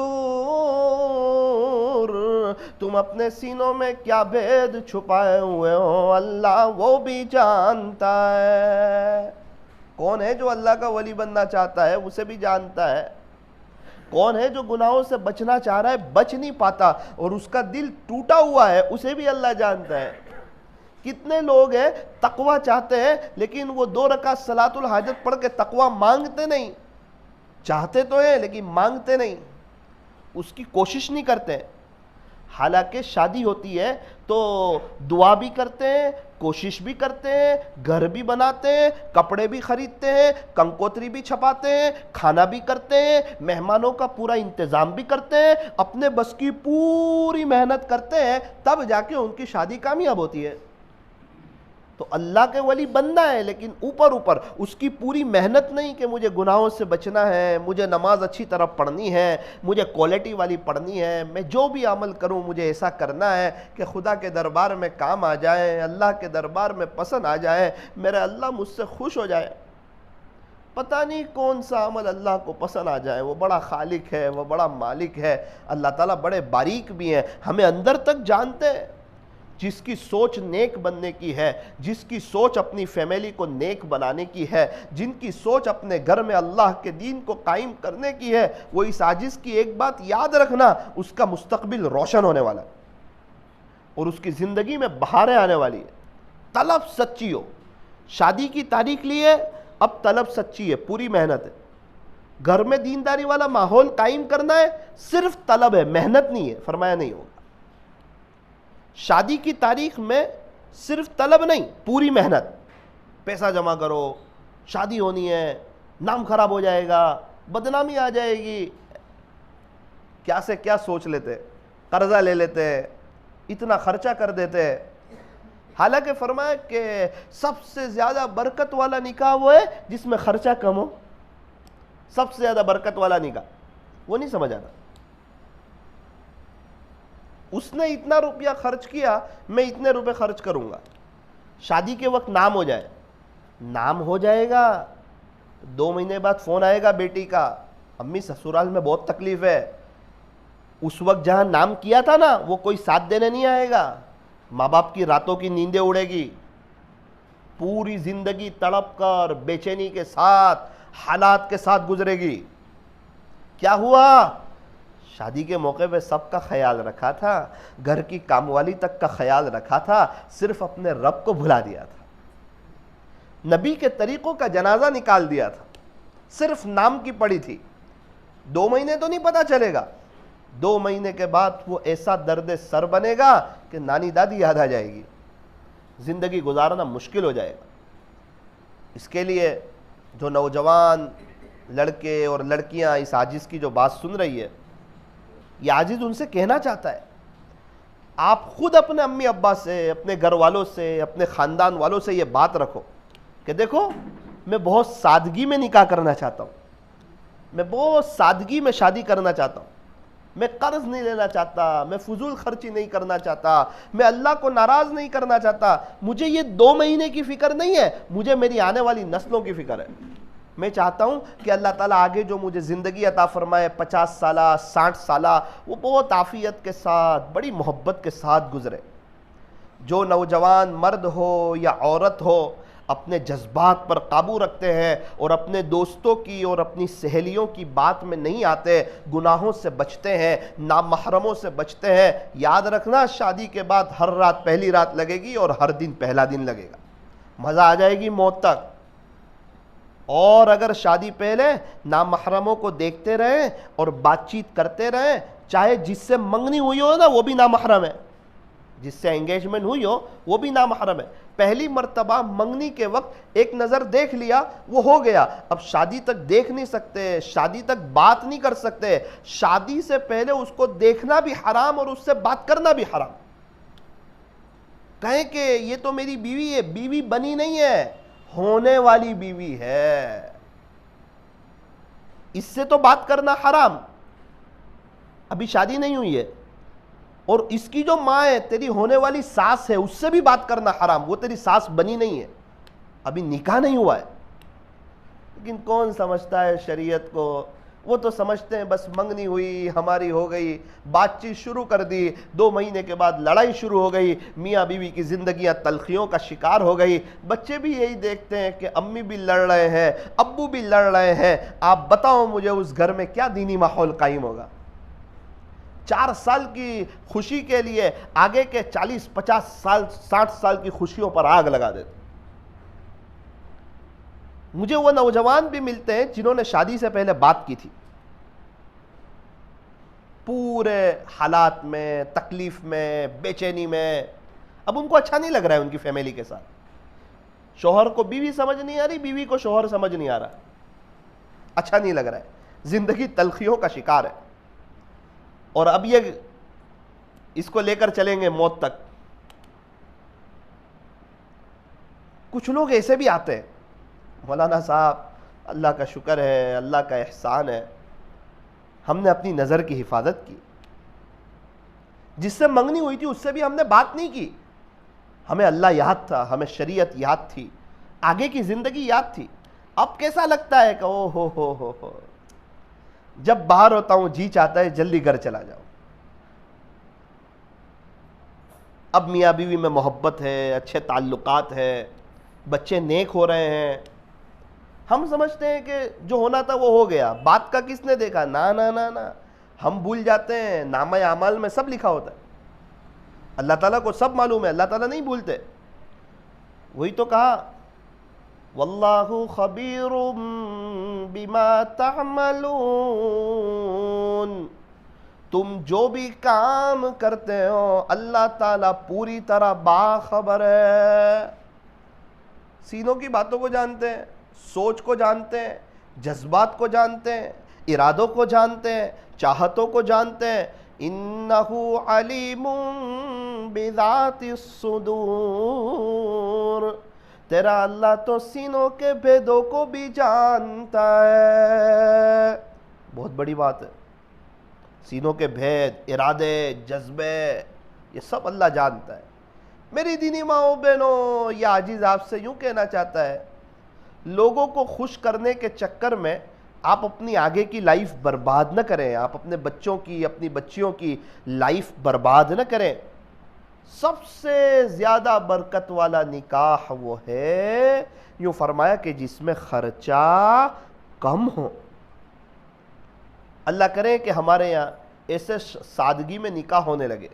تم اپنے سینوں میں کیا بھید چھپائے ہوئے ہو اللہ وہ بھی جانتا ہے۔ کون ہے جو اللہ کا ولی بننا چاہتا ہے اسے بھی جانتا ہے، کون ہے جو گناہوں سے بچنا چاہ رہا ہے بچ نہیں پاتا اور اس کا دل ٹوٹا ہوا ہے اسے بھی اللہ جانتا ہے۔ کتنے لوگ ہیں تقوی چاہتے ہیں لیکن وہ 2 رکعت صلاۃ الحاجت پڑھ کے تقوی مانگتے نہیں، چاہتے تو ہیں لیکن مانگتے نہیں، اس کی کوشش نہیں کرتے۔ حالانکہ شادی ہوتی ہے تو دعا بھی کرتے ہیں، کوشش بھی کرتے ہیں، گھر بھی بناتے ہیں، کپڑے بھی خریدتے ہیں، کنکوتری بھی چھپاتے ہیں، کھانا بھی کرتے ہیں، مہمانوں کا پورا انتظام بھی کرتے ہیں، اپنے بس کی پوری محنت کرتے ہیں، تب جا کے ان کی شادی کامیاب ہوتی ہے۔ تو تو اللہ کے ولی بننا ہے، لیکن اوپر اوپر اس کی پوری محنت نہیں کہ مجھے گناہوں سے بچنا ہے، مجھے نماز اچھی طرح پڑھنی ہے، مجھے کوالٹی والی پڑھنی ہے، میں جو بھی عمل کروں مجھے ایسا کرنا ہے کہ خدا کے دربار میں کام آ جائے، اللہ کے دربار میں پسند آ جائے، میرا اللہ مجھ سے خوش ہو جائے۔ پتہ نہیں کون سا عمل اللہ کو پسند آ جائے، وہ بڑا خالق ہے، وہ بڑا مالک ہے، اللہ تعالیٰ بڑے باریک بھی ہیں، ہمیں اندر تک جانتے ہیں۔ جس کی سوچ نیک بننے کی ہے، جس کی سوچ اپنی فیملی کو نیک بنانے کی ہے، جن کی سوچ اپنے گھر میں اللہ کے دین کو قائم کرنے کی ہے، وہ اس عاجز کی ایک بات یاد رکھنا، اس کا مستقبل روشن ہونے والا ہے اور اس کی زندگی میں بہاریں آنے والی ہے۔ طلب سچی ہو، شادی کی تاریخ لی ہے، اب طلب سچی ہے، پوری محنت ہے، گھر میں دینداری والا ماحول قائم کرنا ہے، صرف طلب ہے، محنت نہیں ہے، فرمایا نہیں ہوگا۔ شادی کی تاریخ میں صرف طلب نہیں، پوری محنت، پیسہ جمع کرو، شادی ہونی ہے، نام خراب ہو جائے گا، بدنامی آ جائے گی، کیا سے کیا سوچ لیتے، قرضہ لے لیتے، اتنا خرچہ کر دیتے۔ حالانکہ فرمایا کہ سب سے زیادہ برکت والا نکاح وہ ہے جس میں خرچہ کم ہو، سب سے زیادہ برکت والا نکاح، وہ نہیں سمجھ آنا۔ اس نے اتنا روپیہ خرچ کیا، میں اتنے روپے خرچ کروں گا، شادی کے وقت نام ہو جائے، نام ہو جائے گا، 2 مہینے بعد فون آئے گا بیٹی کا، امی سسرال میں بہت تکلیف ہے، اس وقت جہاں نام کیا تھا نا وہ کوئی ساتھ دینے نہیں آئے گا، ماں باپ کی راتوں کی نیندیں اڑے گی، پوری زندگی تڑپ کر بے چینی کے ساتھ حالات کے ساتھ گزرے گی۔ کیا ہوا؟ شادی کے موقع پہ سب کا خیال رکھا تھا، گھر کی کام والی تک کا خیال رکھا تھا، صرف اپنے رب کو بھلا دیا تھا، نبی کے طریقوں کا جنازہ نکال دیا تھا، صرف نام کی پڑی تھی۔ 2 مہینے تو نہیں پتا چلے گا، 2 مہینے کے بعد وہ ایسا درد سر بنے گا کہ نانی دادی یاد آ جائے گی، زندگی گزارنا مشکل ہو جائے گا۔ اس کے لیے جو نوجوان لڑکے اور لڑکیاں اس عاجز کی جو بات سن رہی ہے، یہ عاجز ان سے کہنا چاہتا ہے، آپ خود اپنے امی ابا سے، اپنے گھر والوں سے، اپنے خاندان والوں سے یہ بات رکھو کہ دیکھو میں بہت سادگی میں نکاح کرنا چاہتا ہوں، میں بہت سادگی میں شادی کرنا چاہتا ہوں، میں قرض نہیں لینا چاہتا، میں فضول خرچی نہیں کرنا چاہتا، میں اللہ کو ناراض نہیں کرنا چاہتا، مجھے یہ 2 مہینے کی فکر نہیں ہے، مجھے میری آنے والی نسلوں کی فکر ہے۔ میں چاہتا ہوں کہ اللہ تعالیٰ آگے جو مجھے زندگی عطا فرمائے، 50 سالہ 60 سالہ، وہ بہت عافیت کے ساتھ بڑی محبت کے ساتھ گزرے۔ جو نوجوان مرد ہو یا عورت ہو اپنے جذبات پر قابو رکھتے ہیں اور اپنے دوستوں کی اور اپنی سہیلیوں کی بات میں نہیں آتے، گناہوں سے بچتے ہیں، نامحرموں سے بچتے ہیں، یاد رکھنا شادی کے بعد ہر رات پہلی رات لگے گی اور ہر دن پہلا دن لگے گا، مزہ آ جائے گی موت تک۔ اور اگر شادی پہلے نامحرموں کو دیکھتے رہیں اور بات چیت کرتے رہیں، چاہے جس سے منگنی ہوئی ہو نا وہ بھی نامحرم ہے، جس سے انگیجمنٹ ہوئی ہو وہ بھی نامحرم ہے، پہلی مرتبہ منگنی کے وقت ایک نظر دیکھ لیا وہ ہو گیا، اب شادی تک دیکھ نہیں سکتے، شادی تک بات نہیں کر سکتے، شادی سے پہلے اس کو دیکھنا بھی حرام اور اس سے بات کرنا بھی حرام۔ کہیں کہ یہ تو میری بیوی ہے، بیوی بنی نہیں ہے، ہونے والی بیوی ہے، اس سے تو بات کرنا حرام، ابھی شادی نہیں ہوئی ہے، اور اس کی جو ماں ہے تیری ہونے والی ساس ہے، اس سے بھی بات کرنا حرام، وہ تیری ساس بنی نہیں ہے، ابھی نکاح نہیں ہوا ہے۔ لیکن کون سمجھتا ہے شریعت کو؟ وہ تو سمجھتے ہیں بس منگنی ہوئی، ہماری ہو گئی، بات چیت شروع کر دی، 2 مہینے کے بعد لڑائی شروع ہو گئی، میاں بیوی کی زندگیاں تلخیوں کا شکار ہو گئی، بچے بھی یہی دیکھتے ہیں کہ امی بھی لڑ رہے ہیں، ابو بھی لڑ رہے ہیں، آپ بتاؤ مجھے اس گھر میں کیا دینی ماحول قائم ہوگا؟ 4 سال کی خوشی کے لیے آگے کے 40 50 سال 60 سال کی خوشیوں پر آگ لگا دیتے۔ مجھے وہ نوجوان بھی ملتے ہیں جنہوں نے شادی سے پہلے بات کی تھی، پورے حالات میں، تکلیف میں، بے چینی میں، اب ان کو اچھا نہیں لگ رہا ہے ان کی فیملی کے ساتھ، شوہر کو بیوی سمجھ نہیں آ رہی، بیوی کو شوہر سمجھ نہیں آ رہا، اچھا نہیں لگ رہا ہے، زندگی تلخیوں کا شکار ہے، اور اب یہ اس کو لے کر چلیں گے موت تک۔ کچھ لوگ ایسے بھی آتے ہیں، مولانا صاحب اللہ کا شکر ہے، اللہ کا احسان ہے، ہم نے اپنی نظر کی حفاظت کی، جس سے منگنی ہوئی تھی اس سے بھی ہم نے بات نہیں کی، ہمیں اللہ یاد تھا، ہمیں شریعت یاد تھی، آگے کی زندگی یاد تھی۔ اب کیسا لگتا ہے کہ او ہو جب باہر ہوتا ہوں جی چاہتا ہے جلدی گھر چلا جاؤں۔ اب میاں بیوی میں محبت ہے، اچھے تعلقات ہے، بچے نیک ہو رہے ہیں، ہم سمجھتے ہیں کہ جو ہونا تھا وہ ہو گیا، بات کا کس نے دیکھا؟ نا نا نا نا، ہم بھول جاتے ہیں، نامہ اعمال میں سب لکھا ہوتا ہے، اللہ تعالیٰ کو سب معلوم ہے، اللہ تعالیٰ نہیں بھولتے۔ وہی تو کہا واللہ خبیر بما تعملون، تم جو بھی کام کرتے ہو اللہ تعالیٰ پوری طرح باخبر ہے، سینوں کی باتوں کو جانتے ہیں، سوچ کو جانتے ہیں، جذبات کو جانتے ہیں، ارادوں کو جانتے ہیں، چاہتوں کو جانتے ہیں۔ انہ علیم بذات الصدور، تیرا اللہ تو سینوں کے بھیدوں کو بھی جانتا ہے۔ بہت بڑی بات ہے، سینوں کے بھید، ارادے، جذبے، یہ سب اللہ جانتا ہے۔ میری دینی ماؤں بہنوں، یہ عاجز آپ سے یوں کہنا چاہتا ہے، لوگوں کو خوش کرنے کے چکر میں آپ اپنی آگے کی لائف برباد نہ کریں، آپ اپنے بچوں کی، اپنی بچیوں کی لائف برباد نہ کریں۔ سب سے زیادہ برکت والا نکاح وہ ہے، یوں فرمایا کہ جس میں خرچہ کم ہو۔ اللہ کرے کہ ہمارے یہاں ایسے سادگی میں نکاح ہونے لگے۔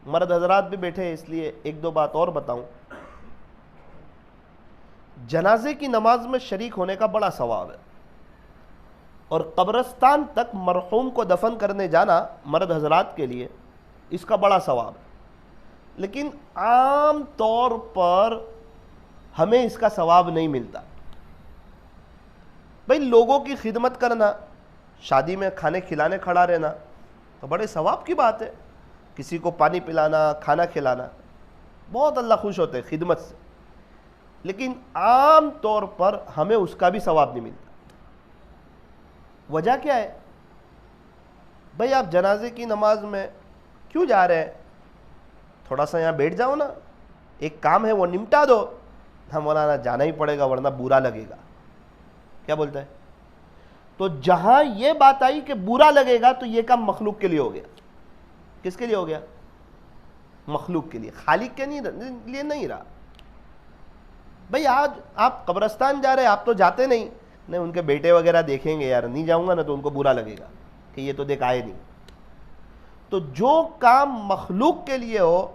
مرد حضرات بھی بیٹھے، اس لیے ایک دو بات اور بتاؤں۔ جنازے کی نماز میں شریک ہونے کا بڑا ثواب ہے، اور قبرستان تک مرحوم کو دفن کرنے جانا مرد حضرات کے لیے اس کا بڑا ثواب ہے، لیکن عام طور پر ہمیں اس کا ثواب نہیں ملتا۔ بھئی لوگوں کی خدمت کرنا، شادی میں کھانے کھلانے کھڑا رہنا تو بڑے ثواب کی بات ہے، کسی کو پانی پلانا، کھانا کھلانا، بہت اللہ خوش ہوتے ہیں خدمت سے، لیکن عام طور پر ہمیں اس کا بھی ثواب نہیں ملتا۔ وجہ کیا ہے؟ بھئی آپ جنازے کی نماز میں کیوں جا رہے ہیں؟ تھوڑا سا یہاں بیٹھ جاؤ نا، ایک کام ہے وہ نمٹا دو۔ ہاں مولانا جانا ہی پڑے گا ورنہ برا لگے گا۔ کیا بولتا ہے؟ تو جہاں یہ بات آئی کہ برا لگے گا تو یہ کام مخلوق کے لیے ہو گیا۔ کس کے لیے ہو گیا؟ مخلوق کے لیے، خالق کے لیے نہیں رہا۔ بھئی آج آپ قبرستان جا رہے ہیں، آپ تو جاتے نہیں، ان کے بیٹے وغیرہ دیکھیں گے، یار نہیں جاؤں گا نا تو ان کو برا لگے گا کہ یہ تو دیکھ آئے نہیں۔ تو جو کام مخلوق کے لیے ہو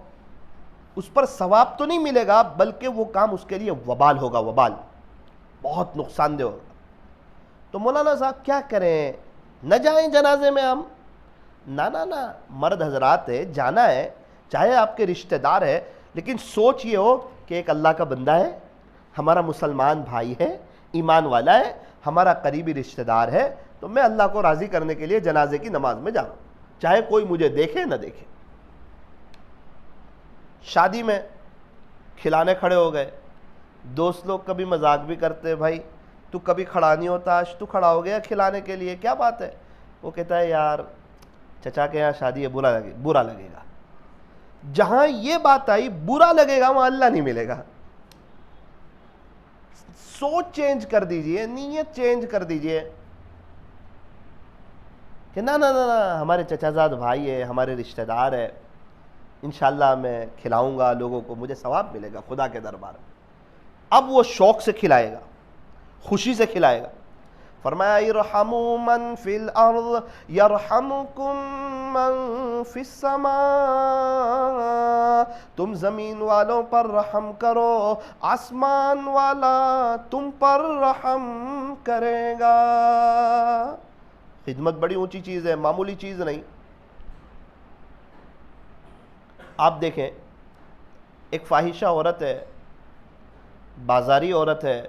اس پر ثواب تو نہیں ملے گا، بلکہ وہ کام اس کے لیے وبال ہوگا، وبال، بہت نقصان دہ ہوگا۔ تو مولانا صاحب کیا کریں؟ نہ جائیں جنازے میں ہم؟ نہ، مرد حضرات ہے، جانا ہے، چاہے آپ کے رشتہ دار ہے، لیکن سوچ یہ ہو کہ ایک اللہ کا بندہ ہے، ہمارا مسلمان بھائی ہے، ایمان والا ہے، ہمارا قریبی رشتہ دار ہے، تو میں اللہ کو راضی کرنے کے لیے جنازے کی نماز میں جا رہا ہوں، چاہے کوئی مجھے دیکھے نہ دیکھے۔ شادی میں کھلانے کھڑے ہو گئے، دوست لوگ کبھی مذاق بھی کرتے، بھائی تو کبھی کھڑا نہیں ہوتا، آج تو کھڑا ہو گیا کھلانے کے لیے، کیا بات ہے؟ وہ کہتا ہے یار چچا کے یہاں شادی ہے، برا لگے گا۔ جہاں یہ بات آئی برا لگے گا، وہاں اللہ نہیں ملے گا۔ سوچ چینج کر دیجئے، نیت چینج کر دیجئے کہ نہ ہمارے چچا زاد بھائی ہے، ہمارے رشتہ دار ہے، انشاءاللہ میں کھلاؤں گا لوگوں کو، مجھے ثواب ملے گا خدا کے دربار میں۔ اب وہ شوق سے کھلائے گا، خوشی سے کھلائے گا۔ فرمایا ارحموا من فی الارض یرحمکم من فی السماء، تم زمین والوں پر رحم کرو، آسمان والا تم پر رحم کرے گا۔ خدمت بڑی اونچی چیز ہے، معمولی چیز نہیں۔ آپ دیکھیں ایک فاحشہ عورت ہے، بازاری عورت ہے،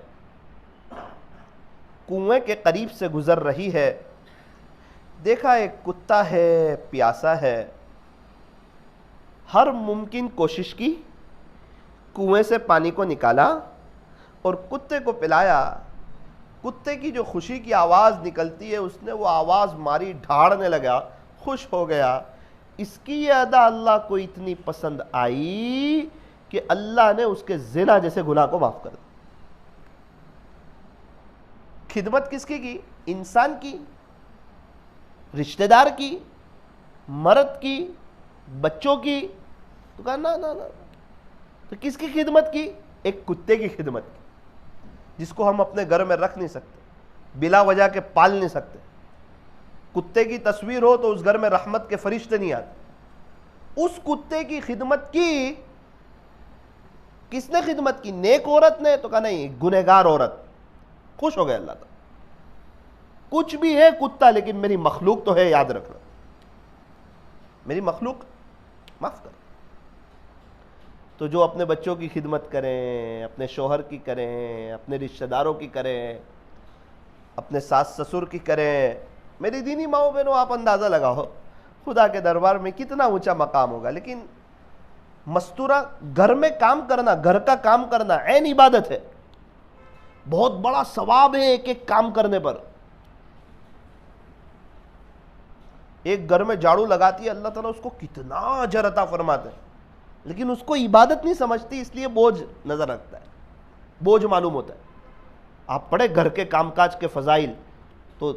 کنویں کے قریب سے گزر رہی ہے، دیکھا ایک کتا ہے، پیاسا ہے، ہر ممکن کوشش کی، کنویں سے پانی کو نکالا اور کتے کو پلایا. کتے کی جو خوشی کی آواز نکلتی ہے اس نے وہ آواز ماری, ڈھاڑنے لگا, خوش ہو گیا. اس کی یہ ادا اللہ کو اتنی پسند آئی کہ اللہ نے اس کے زنا جیسے گناہ کو معاف کر دیا. خدمت کس کی؟ انسان کی, رشتہ دار کی, مرد کی, بچوں کی. تو کہا نا نا نا, تو کس کی خدمت کی؟ ایک کتے کی خدمت کی, جس کو ہم اپنے گھر میں رکھ نہیں سکتے, بلا وجہ کے پال نہیں سکتے. کتے کی تصویر ہو تو اس گھر میں رحمت کے فرشتے نہیں آتے. اس کتے کی خدمت کی. کس نے خدمت کی؟ نیک عورت نے. تو کہا نہیں, گنہگار عورت. خوش ہو گئے اللہ تعالیٰ. کچھ بھی ہے کتا, لیکن میری مخلوق تو ہے, یاد رکھنا, میری مخلوق معاف کر. تو جو اپنے بچوں کی خدمت کریں, اپنے شوہر کی کریں, اپنے رشتہ داروں کی کریں, اپنے ساس سسر کی کریں, میری دینی ماؤں بہنوں آپ اندازہ لگاؤ خدا کے دربار میں کتنا اونچا مقام ہوگا. لیکن مستورہ گھر میں کام کرنا, گھر کا کام کرنا عین عبادت ہے. بہت بڑا ثواب ہے ایک ایک کام کرنے پر. ایک گھر میں جھاڑو لگاتی ہے, اللہ تعالیٰ اس کو کتنا اجر عطا فرماتے ہیں, لیکن اس کو عبادت نہیں سمجھتی, اس لیے بوجھ نظر رکھتا ہے, بوجھ معلوم ہوتا ہے. آپ پڑھے گھر کے کام کاج کے فضائل تو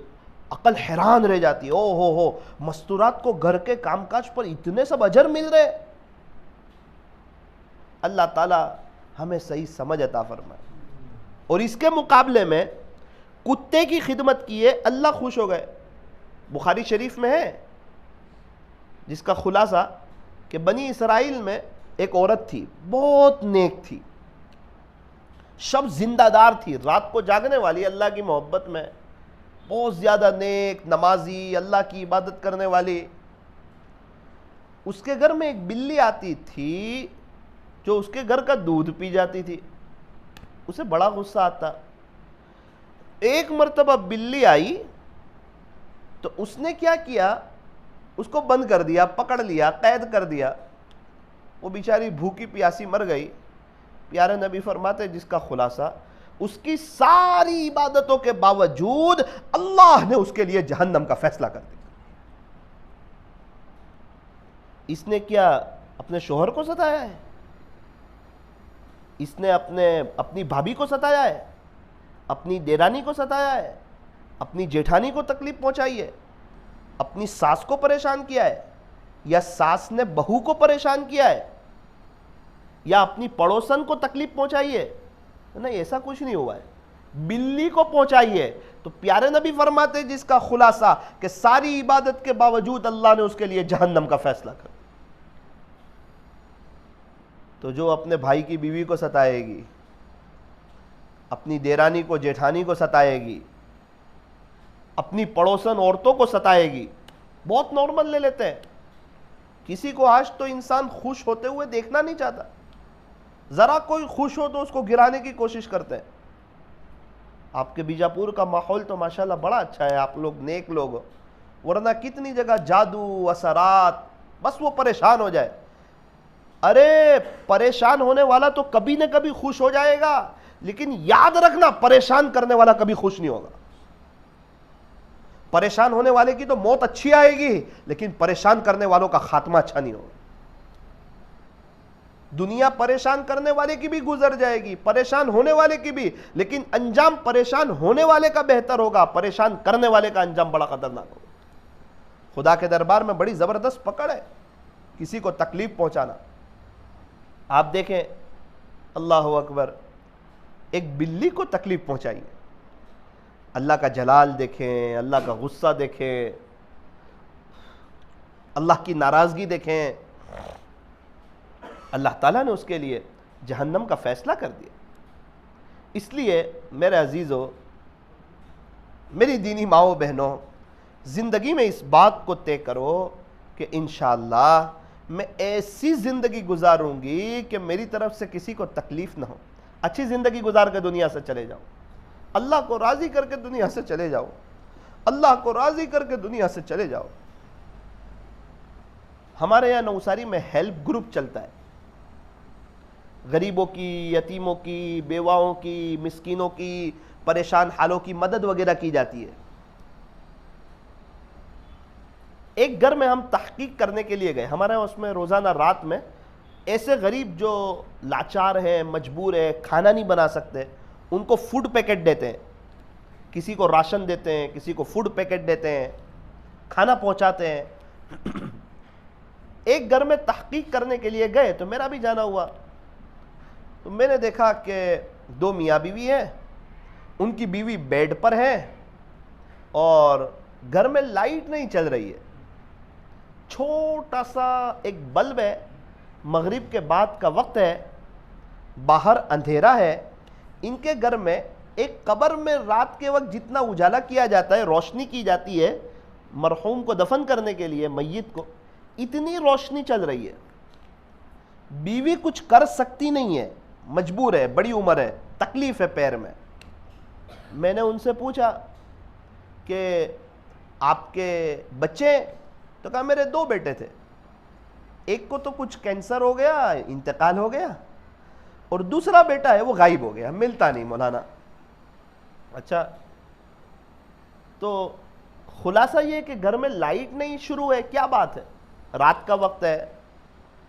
عقل حیران رہ جاتی ہے. او ہو, مستورات کو گھر کے کام کاج پر اتنے سب اجر مل رہے. اللہ تعالیٰ ہمیں صحیح سمجھ عطا فرمائے. اور اس کے مقابلے میں کتے کی خدمت کی ہے, اللہ خوش ہو گئے. بخاری شریف میں ہے جس کا خلاصہ کہ بنی اسرائیل میں ایک عورت تھی, بہت نیک تھی, شب زندہ دار تھی, رات کو جاگنے والی, اللہ کی محبت میں بہت زیادہ نیک, نمازی, اللہ کی عبادت کرنے والی. اس کے گھر میں ایک بلی آتی تھی جو اس کے گھر کا دودھ پی جاتی تھی. اسے بڑا غصہ آتا. ایک مرتبہ بلی آئی تو اس نے کیا کیا, اس کو بند کر دیا, پکڑ لیا, قید کر دیا. وہ بیچاری بھوکی پیاسی مر گئی. پیارے نبی فرماتے جس کا خلاصہ, اس کی ساری عبادتوں کے باوجود اللہ نے اس کے لیے جہنم کا فیصلہ کر دیا. اس نے کیا اپنے شوہر کو ستایا ہے؟ اس نے اپنی بھابھی کو ستایا ہے, اپنی دیرانی کو ستایا ہے, اپنی جیٹھانی کو تکلیف پہنچائی ہے, اپنی ساس کو پریشان کیا ہے, یا ساس نے بہو کو پریشان کیا ہے, یا اپنی پڑوسن کو تکلیف پہنچائی ہے؟ نہیں, ایسا کچھ نہیں ہوا ہے. بلی کو پہنچائی ہے. تو پیارے نبی فرماتے جس کا خلاصہ کہ ساری عبادت کے باوجود اللہ نے اس کے لیے جہنم کا فیصلہ کر. تو جو اپنے بھائی کی بیوی کو ستائے گی, اپنی دیرانی کو جیٹھانی کو ستائے گی, اپنی پڑوسن عورتوں کو ستائے گی, بہت نارمل لے لیتے ہیں. کسی کو آج تو انسان خوش ہوتے ہوئے دیکھنا نہیں چاہتا. ذرا کوئی خوش ہو تو اس کو گرانے کی کوشش کرتے ہیں. آپ کے بیجاپور کا ماحول تو ماشاءاللہ بڑا اچھا ہے, آپ لوگ نیک لوگ ہو, ورنہ کتنی جگہ جادو اثرات, بس وہ پریشان ہو جائے. ارے پریشان ہونے والا تو کبھی نہ کبھی خوش ہو جائے گا, لیکن یاد رکھنا پریشان کرنے والا کبھی خوش نہیں ہوگا. پریشان ہونے والے کی تو موت اچھی آئے گی, لیکن پریشان کرنے والوں کا خاتمہ اچھا نہیں ہوگا. دنیا پریشان کرنے والے کی بھی گزر جائے گی, پریشان ہونے والے کی بھی, لیکن انجام پریشان ہونے والے کا بہتر ہوگا, پریشان کرنے والے کا انجام بڑا خطرناک ہوگا. خدا کے دربار میں بڑی زبردست پکڑ ہے کسی کو تکلیف پہنچانا. آپ دیکھیں, اللہ اکبر, ایک بلی کو تکلیف پہنچائی, اللہ کا جلال دیکھیں, اللہ کا غصہ دیکھیں, اللہ کی ناراضگی دیکھیں. اللہ تعالیٰ نے اس کے لیے جہنم کا فیصلہ کر دیا. اس لیے میرے عزیزو, میری دینی ماؤں بہنوں, زندگی میں اس بات کو طے کرو کہ انشاءاللہ میں ایسی زندگی گزاروں گی کہ میری طرف سے کسی کو تکلیف نہ ہو. اچھی زندگی گزار کے دنیا سے چلے جاؤ, اللہ کو راضی کر کے دنیا سے چلے جاؤ, اللہ کو راضی کر کے دنیا سے چلے جاؤ. ہمارے یہاں نوساری میں ہیلپ گروپ چلتا ہے. غریبوں کی، یتیموں کی، بیواؤں کی، مسکینوں کی، پریشان حالوں کی مدد وغیرہ کی جاتی ہے۔ ایک گھر میں ہم تحقیق کرنے کے لیے گئے، ہمارے اس میں روزانہ رات میں ایسے غریب جو لاچار ہیں، مجبور ہیں، کھانا نہیں بنا سکتے، ان کو فوڈ پیکٹ دیتے ہیں، کسی کو راشن دیتے ہیں، کسی کو فوڈ پیکٹ دیتے ہیں، کھانا پہنچاتے ہیں۔ ایک گھر میں تحقیق کرنے کے لیے گئے تو میرا بھی جانا ہوا، تو میں نے دیکھا کہ دو میاں بیوی ہیں، ان کی بیوی بیڈ پر ہے اور گھر میں لائٹ نہیں چل رہی ہے، چھوٹا سا ایک بلب ہے، مغرب کے بعد کا وقت ہے، باہر اندھیرا ہے۔ ان کے گھر میں ایک قبر میں رات کے وقت جتنا اجالا کیا جاتا ہے، روشنی کی جاتی ہے مرحوم کو دفن کرنے کے لیے، میت کو، اتنی روشنی چل رہی ہے۔ بیوی کچھ کر سکتی نہیں ہے، مجبور ہے، بڑی عمر ہے، تکلیف ہے پیر میں۔ میں نے ان سے پوچھا کہ آپ کے بچے؟ تو کہا میرے دو بیٹے تھے، ایک کو تو کچھ کینسر ہو گیا، انتقال ہو گیا، اور دوسرا بیٹا ہے وہ غائب ہو گیا، ملتا نہیں مولانا۔ اچھا، تو خلاصہ یہ کہ گھر میں لائٹ نہیں شروع ہے، کیا بات ہے، رات کا وقت ہے؟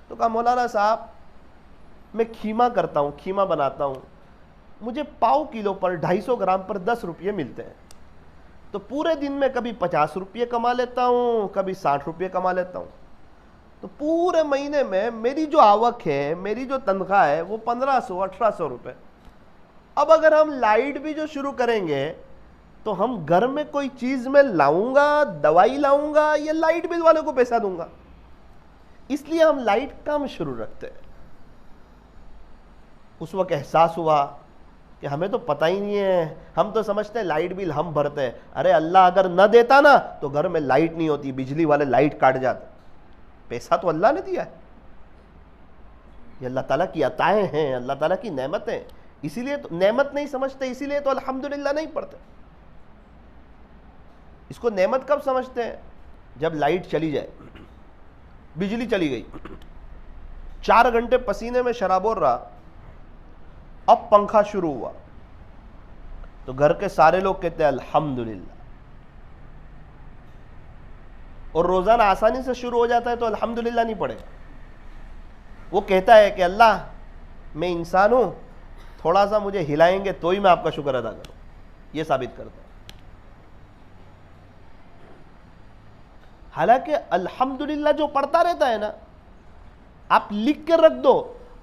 تو کہا مولانا صاحب میں کھیما کرتا ہوں، کھیما بناتا ہوں، مجھے پاؤ کلو پر 250 گرام پر 10 روپے ملتے ہیں، تو پورے دن میں کبھی 50 روپے کما لیتا ہوں، کبھی 60 روپے کما لیتا ہوں، تو پورے مہینے میں میری جو آوک ہے، میری جو تنخواہ ہے وہ 1500-1800 روپے۔ اب اگر ہم لائٹ بھی جو شروع کریں گے تو ہم گھر میں کوئی چیز میں لاؤں گا، دوائی لاؤں گا، یا لائٹ بل والے کو پیسہ دوں گا؟ اس لیے ہم لائٹ کم شروع رکھتے ہیں۔ اس وقت احساس ہوا کہ ہمیں تو پتہ ہی نہیں ہے، ہم تو سمجھتے ہیں لائٹ بل ہم بھرتے ہیں، ارے اللہ اگر نہ دیتا نا تو گھر میں لائٹ نہیں ہوتی، بجلی والے لائٹ کاٹ جاتے، پیسہ تو اللہ نے دیا ہے، یہ اللہ تعالیٰ کی عطائیں ہیں، اللہ تعالیٰ کی نعمتیں، اسی لیے تو نعمت نہیں سمجھتے، اسی لیے تو الحمدللہ نہیں پڑھتے۔ اس کو نعمت کب سمجھتے ہیں؟ جب لائٹ چلی جائے، بجلی چلی گئی، 4 گھنٹے پسینے میں شرابور رہا، اب پنکھا شروع ہوا تو گھر کے سارے لوگ کہتے ہیں الحمدللہ، اور روزانہ آسانی سے شروع ہو جاتا ہے تو الحمدللہ نہیں پڑے، وہ کہتا ہے کہ اللہ میں انسان ہوں، تھوڑا سا مجھے ہلائیں گے تو ہی میں آپ کا شکر ادا کروں، یہ ثابت کرتا ہے۔ حالانکہ الحمدللہ جو پڑھتا رہتا ہے نا، آپ لکھ کے رکھ دو،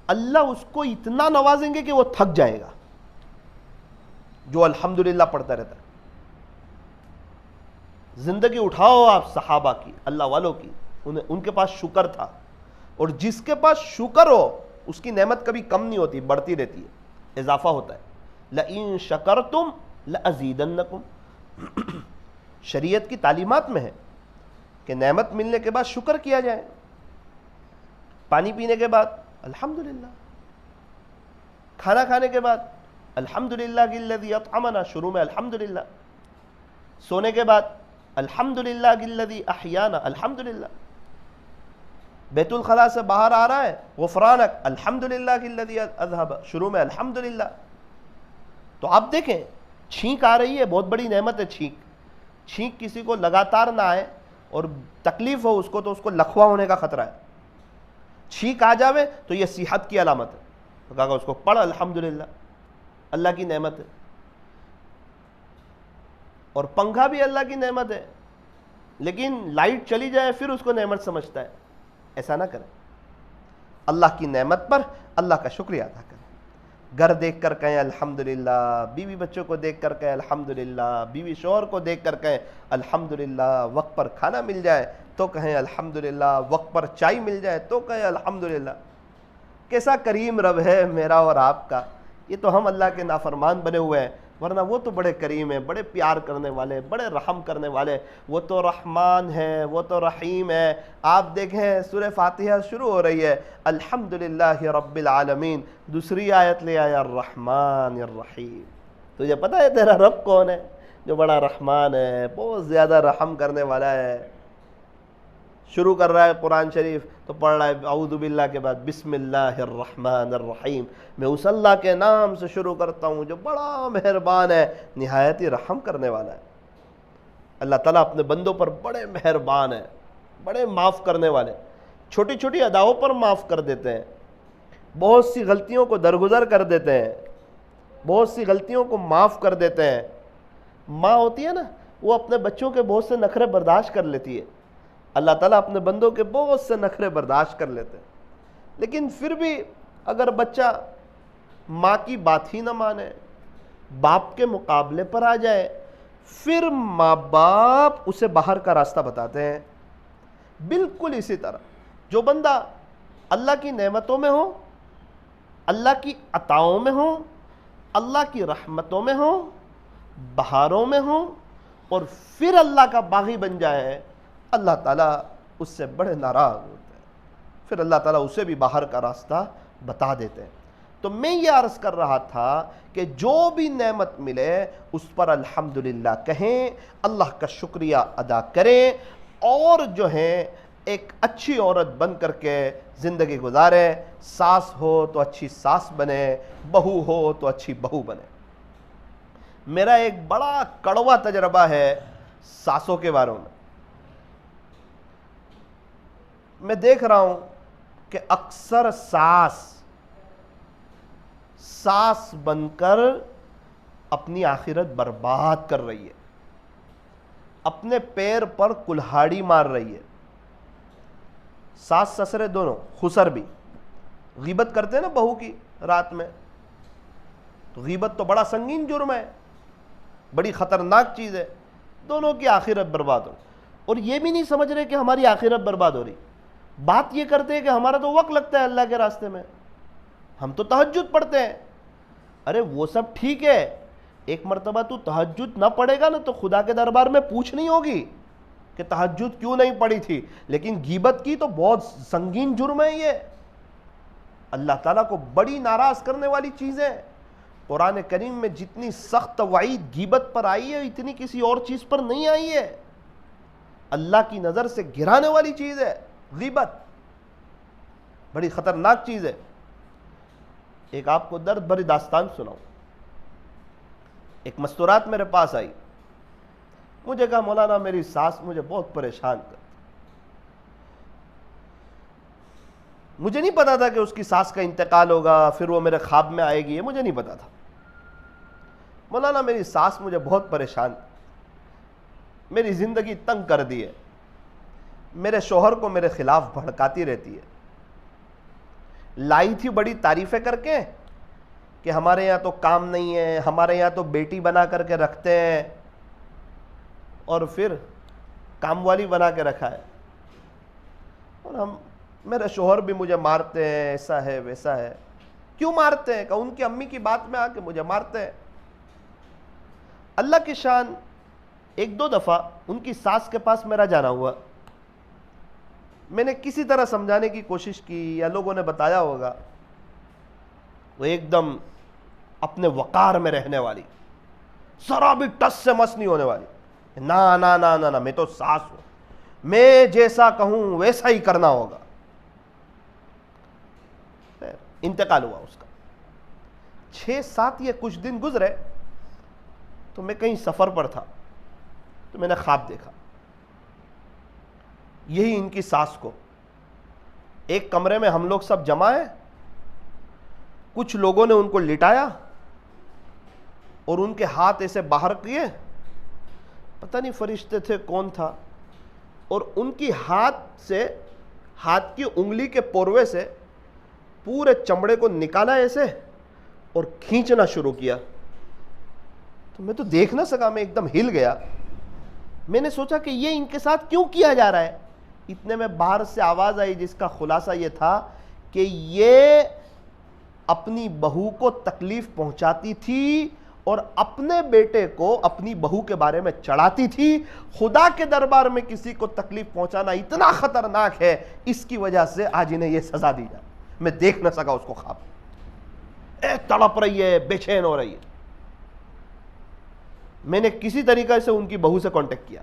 اللہ اس کو اتنا نوازیں گے کہ وہ تھک جائے گا، جو الحمدللہ پڑھتا رہتا ہے۔ زندگی اٹھاؤ آپ صحابہ کی، اللہ والوں کی، ان کے پاس شکر تھا، اور جس کے پاس شکر ہو اس کی نعمت کبھی کم نہیں ہوتی، بڑھتی رہتی ہے، اضافہ ہوتا ہے۔ لَإِن شَكَرْتُمْ لَأَزِيدَنَّكُمْ، شریعت کی تعلیمات میں ہے کہ نعمت ملنے کے بعد شکر کیا جائے، پانی پینے کے بعد الحمدللہ، کھانا کھانے کے بعد الحمدللہ الذی اطعمنا، شروع میں الحمدللہ، سونے کے بعد الحمدللہ الذی احیانا، الحمدللہ، بیت الخلاء سے باہر آ رہا ہے غفرانک الحمدللہ الذی اذهب، شروع میں الحمدللہ۔ تو آپ دیکھیں چھینک آ رہی ہے، بہت بڑی نعمت ہے چھینک کسی کو لگاتار نہ آئے اور تکلیف ہو اس کو تو اس کو لکھوا ہونے کا خطرہ ہے، چھینک آ جاوے تو یہ صحت کی علامت ہے، تو کہا اس کو پڑھ الحمدللہ، اللہ کی نعمت ہے۔ اور پنکھا بھی اللہ کی نعمت ہے، لیکن لائٹ چلی جائے پھر اس کو نعمت سمجھتا ہے، ایسا نہ کریں، اللہ کی نعمت پر اللہ کا شکریہ ادا کریں۔ گھر دیکھ کر کہیں الحمدللہ، بیوی بچوں کو دیکھ کر کہیں الحمدللہ، بیوی شوہر کو دیکھ کر کہیں الحمدللہ، وقت پر کھانا مل جائے تو کہیں الحمدللہ، وقت پر چائے مل جائے تو کہیں الحمدللہ۔ کیسا کریم رب ہے میرا اور آپ کا، یہ تو ہم اللہ کے نافرمان بنے ہوئے ہیں، ورنہ وہ تو بڑے کریم ہیں، بڑے پیار کرنے والے، بڑے رحم کرنے والے، وہ تو رحمان ہے، وہ تو رحیم ہے۔ آپ دیکھیں سورہ فاتحہ شروع ہو رہی ہے الحمدللہ رب العالمین، دوسری آیت لے آیا الرحمن الرحیم۔ تجھے پتہ ہے تیرا رب کون ہے؟ جو بڑا رحمان ہے، بہت زیادہ رحم کرنے والا ہے۔ شروع کر رہا ہے قرآن شریف تو پڑھ رہا ہے اعوذ باللہ کے بعد بسم اللہ الرحمن الرحیم، میں اس اللہ کے نام سے شروع کرتا ہوں جو بڑا مہربان ہے، نہایت ہی رحم کرنے والا ہے۔ اللہ تعالیٰ اپنے بندوں پر بڑے مہربان ہیں، بڑے معاف کرنے والے، چھوٹی چھوٹی اداؤں پر معاف کر دیتے ہیں، بہت سی غلطیوں کو درگزر کر دیتے ہیں، بہت سی غلطیوں کو معاف کر دیتے ہیں۔ ماں ہوتی ہے نا، وہ اپنے بچوں کے بہت سے نخرے برداشت کر لیتی ہے، اللہ تعالیٰ اپنے بندوں کے بہت سے نخرے برداشت کر لیتے ہیں، لیکن پھر بھی اگر بچہ ماں کی بات ہی نہ مانے، باپ کے مقابلے پر آ جائے، پھر ماں باپ اسے باہر کا راستہ بتاتے ہیں۔ بالکل اسی طرح جو بندہ اللہ کی نعمتوں میں ہو، اللہ کی عطاؤں میں ہو، اللہ کی رحمتوں میں ہو، بہاروں میں ہو، اور پھر اللہ کا باغی بن جائے، اللہ تعالیٰ اس سے بڑے ناراض ہوتے ہیں، پھر اللہ تعالیٰ اسے بھی باہر کا راستہ بتا دیتے ہیں۔ تو میں یہ عرض کر رہا تھا کہ جو بھی نعمت ملے اس پر الحمدللہ کہیں، اللہ کا شکریہ ادا کریں، اور جو ہے ایک اچھی عورت بن کر کے زندگی گزارے، ساس ہو تو اچھی ساس بنے، بہو ہو تو اچھی بہو بنے۔ میرا ایک بڑا کڑوا تجربہ ہے ساسوں کے بارے میں۔ میں دیکھ رہا ہوں کہ اکثر ساس بن کر اپنی آخرت برباد کر رہی ہے، اپنے پیر پر کلہاڑی مار رہی ہے۔ ساس سسرے دونوں، خسر بھی غیبت کرتے ہیں نا بہو کی رات میں، تو غیبت تو بڑا سنگین جرم ہے، بڑی خطرناک چیز ہے، دونوں کی آخرت برباد ہو۔ اور یہ بھی نہیں سمجھ رہے کہ ہماری آخرت برباد ہو رہی، بات یہ کرتے ہیں کہ ہمارا تو وقت لگتا ہے اللہ کے راستے میں، ہم تو تہجد پڑھتے ہیں۔ ارے وہ سب ٹھیک ہے، ایک مرتبہ تو تہجد نہ پڑھے گا نا تو خدا کے دربار میں پوچھ نہیں ہوگی کہ تہجد کیوں نہیں پڑھی تھی، لیکن غیبت کی تو بہت سنگین جرم ہے، یہ اللہ تعالیٰ کو بڑی ناراض کرنے والی چیز ہے۔ قرآن کریم میں جتنی سخت وعید غیبت پر آئی ہے اتنی کسی اور چیز پر نہیں آئی ہے۔ اللہ کی نظر سے گرانے والی چیز ہے غیبت، بڑی خطرناک چیز ہے۔ ایک آپ کو درد بھری داستان سناؤں۔ ایک مستورات میرے پاس آئی، مجھے کہا مولانا میری ساس مجھے بہت پریشان کرتی، مجھے نہیں پتا تھا کہ اس کی ساس کا انتقال ہوگا، پھر وہ میرے خواب میں آئے گی، یہ مجھے نہیں پتا تھا۔ مولانا میری ساس مجھے بہت پریشان، میری زندگی تنگ کر دی ہے، میرے شوہر کو میرے خلاف بھڑکاتی رہتی ہے، لائی تھی بڑی تعریفیں کر کے کہ ہمارے یہاں تو کام نہیں ہے، ہمارے یہاں تو بیٹی بنا کر کے رکھتے ہیں، اور پھر کام والی بنا کے رکھا ہے، اور میرے شوہر بھی مجھے مارتے ہیں، ایسا ہے ویسا ہے۔ کیوں مارتے ہیں؟ کہ ان کی امی کی بات میں آ کے مجھے مارتے ہیں۔ اللہ کی شان، ایک دو دفعہ ان کی ساس کے پاس میرا جانا ہوا، میں نے کسی طرح سمجھانے کی کوشش کی یا لوگوں نے بتایا ہوگا، وہ ایک دم اپنے وقار میں رہنے والی، ذرا بھی ٹس سے مس نہیں ہونے والی، نا نا نا نا نا میں تو ساس ہوں، میں جیسا کہوں ویسا ہی کرنا ہوگا۔ انتقال ہوا اس کا، 6-7 یہ کچھ دن گزرے تو میں کہیں سفر پر تھا، تو میں نے خواب دیکھا، یہی ان کی ساس کو ایک کمرے میں ہم لوگ سب جمع ہیں، کچھ لوگوں نے ان کو لٹایا اور ان کے ہاتھ ایسے باہر کیے، پتہ نہیں فرشتے تھے کون تھا، اور ان کی ہاتھ کی انگلی کے پوروے سے پورے چمڑے کو نکالا ایسے اور کھینچنا شروع کیا۔ تو میں تو دیکھ نہ سکا، میں ایک دم ہل گیا۔ میں نے سوچا کہ یہ ان کے ساتھ کیوں کیا جا رہا ہے؟ اتنے میں باہر سے آواز آئی جس کا خلاصہ یہ تھا کہ یہ اپنی بہو کو تکلیف پہنچاتی تھی اور اپنے بیٹے کو اپنی بہو کے بارے میں چڑھاتی تھی۔ خدا کے دربار میں کسی کو تکلیف پہنچانا اتنا خطرناک ہے، اس کی وجہ سے آج انہیں یہ سزا دی جائے۔ میں دیکھ نہ سکا اس کو خواب، تڑپ رہی ہے، بے چین ہو رہی ہے۔ میں نے کسی طریقے سے ان کی بہو سے کانٹیکٹ کیا،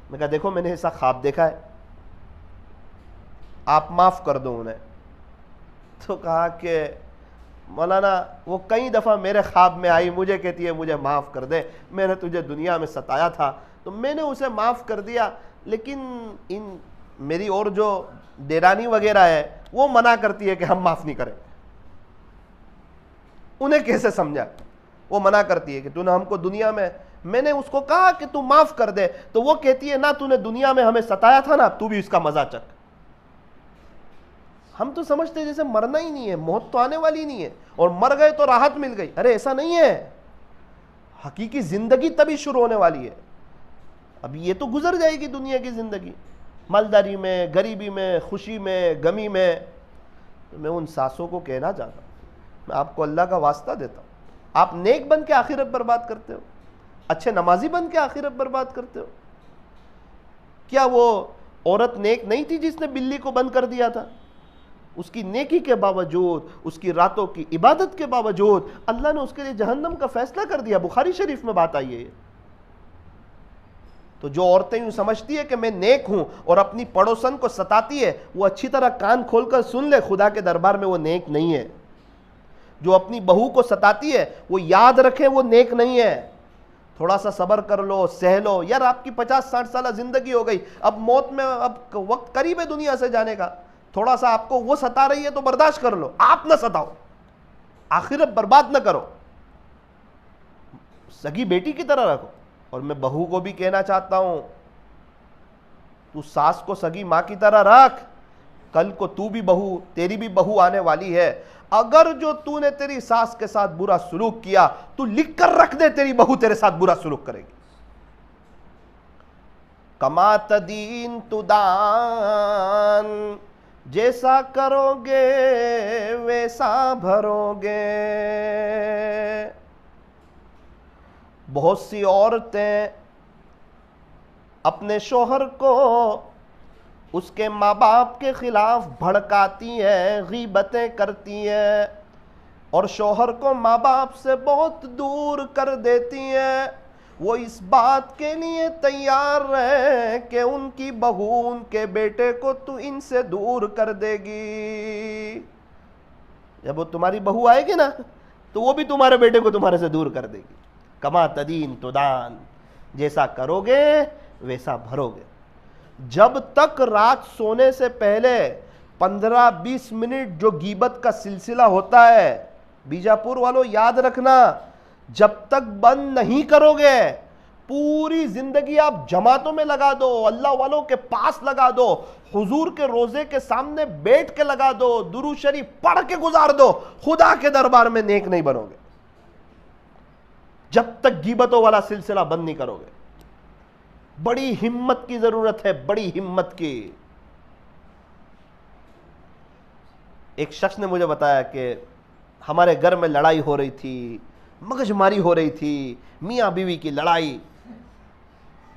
میں کہا دیکھو میں نے ایسا خواب دیکھا ہے، آپ معاف کر دو انہیں. تو کہا کہ مولانا وہ کئی دفعہ میرے خواب میں آئی, مجھے کہتی ہے مجھے معاف کر دے, میں نے تجھے دنیا میں ستایا تھا تو میں نے اسے معاف کر دیا, لیکن میری اور جو دیرانی وغیرہ ہے وہ منع کرتی ہے کہ ہم معاف نہیں کریں. انہیں کیسے سمجھا؟ وہ منع کرتی ہے کہ تو نے ہم کو دنیا میں نے اس کو کہا کہ تو معاف کر دے, تو وہ کہتی ہے نہ تو نے دنیا میں ہمیں ستایا تھا نا, تو بھی اس کا مزہ چکھ. ہم تو سمجھتے ہیں جیسے مرنا ہی نہیں ہے, موت تو آنے والی نہیں ہے, اور مر گئے تو راحت مل گئی. ارے ایسا نہیں ہے, حقیقی زندگی تبھی شروع ہونے والی ہے. اب یہ تو گزر جائے گی دنیا کی زندگی, مالداری میں, غریبی میں, خوشی میں, غمی میں. تو میں ان ساسوں کو کہنا چاہتا ہوں, میں آپ کو اللہ کا واسطہ دیتا ہوں, آپ نیک بن کے آخرت برباد کرتے ہو, اچھے نمازی بن کے آخرت برباد کرتے ہو. کیا وہ عورت نیک نہیں تھی جس نے بلی کو بند کر دیا تھا؟ اس کی نیکی کے باوجود, اس کی راتوں کی عبادت کے باوجود اللہ نے اس کے لیے جہنم کا فیصلہ کر دیا. بخاری شریف میں بات آئی ہے. تو جو عورتیں یوں سمجھتی ہے کہ میں نیک ہوں اور اپنی پڑوسن کو ستاتی ہے, وہ اچھی طرح کان کھول کر سن لے, خدا کے دربار میں وہ نیک نہیں ہے. جو اپنی بہو کو ستاتی ہے وہ یاد رکھے وہ نیک نہیں ہے. تھوڑا سا صبر کر لو, سہ لو. یار آپ کی 50-60 سالہ زندگی ہو گئی, اب موت میں اب وقت قریب ہے دنیا سے جانے کا. تھوڑا سا آپ کو وہ ستا رہی ہے تو برداشت کر لو, آپ نہ ستاؤ, آخرت برباد نہ کرو, سگی بیٹی کی طرح رکھو. اور میں بہو کو بھی کہنا چاہتا ہوں, تو ساس کو سگی ماں کی طرح رکھ. کل کو تو بھی بہو, تیری بھی بہو آنے والی ہے. اگر جو تو نے تیری ساس کے ساتھ برا سلوک کیا, تو لکھ کر رکھ دے تیری بہو تیرے ساتھ برا سلوک کرے گی. کما تدین تدان, جیسا کرو گے ویسا بھرو گے. بہت سی عورتیں اپنے شوہر کو اس کے ماں باپ کے خلاف بھڑکاتی ہیں, غیبتیں کرتی ہیں, اور شوہر کو ماں باپ سے بہت دور کر دیتی ہیں. وہ اس بات کے لیے تیار رہے کہ ان کی بہو ان کے بیٹے کو تو ان سے دور کر دے گی. جب وہ تمہاری بہو آئے گی نا, تو وہ بھی تمہارے بیٹے کو تمہارے سے دور کر دے گی. کما تدین تدان, جیسا کرو گے ویسا بھرو گے. جب تک رات سونے سے پہلے 15-20 منٹ جو غیبت کا سلسلہ ہوتا ہے, بیجاپور والوں یاد رکھنا, جب تک بند نہیں کرو گے, پوری زندگی آپ جماعتوں میں لگا دو, اللہ والوں کے پاس لگا دو, حضور کے روزے کے سامنے بیٹھ کے لگا دو, درود شریف پڑھ کے گزار دو, خدا کے دربار میں نیک نہیں بنو گے جب تک غیبتوں والا سلسلہ بند نہیں کرو گے. بڑی ہمت کی ضرورت ہے, بڑی ہمت کی. ایک شخص نے مجھے بتایا کہ ہمارے گھر میں لڑائی ہو رہی تھی, مگج ماری ہو رہی تھی, میاں بیوی کی لڑائی.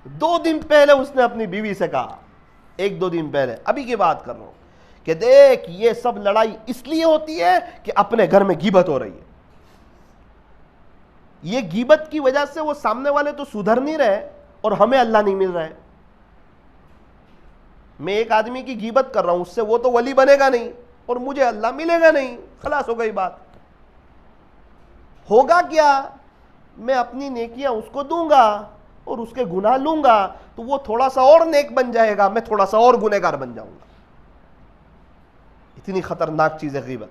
2 دن پہلے اس نے اپنی بیوی سے کہا, 1-2 دن پہلے, ابھی کی بات کر رہا ہوں, کہ دیکھ یہ سب لڑائی اس لیے ہوتی ہے کہ اپنے گھر میں غیبت ہو رہی ہے. یہ غیبت کی وجہ سے وہ سامنے والے تو سدھر نہیں رہے اور ہمیں اللہ نہیں مل رہا ہے. میں ایک آدمی کی غیبت کر رہا ہوں, اس سے وہ تو ولی بنے گا نہیں اور مجھے اللہ ملے گا نہیں, خلاص ہو گئی بات. ہوگا کیا, میں اپنی نیکیاں اس کو دوں گا اور اس کے گناہ لوں گا, تو وہ تھوڑا سا اور نیک بن جائے گا, میں تھوڑا سا اور گنہگار بن جاؤں گا. اتنی خطرناک چیز ہے غیبت.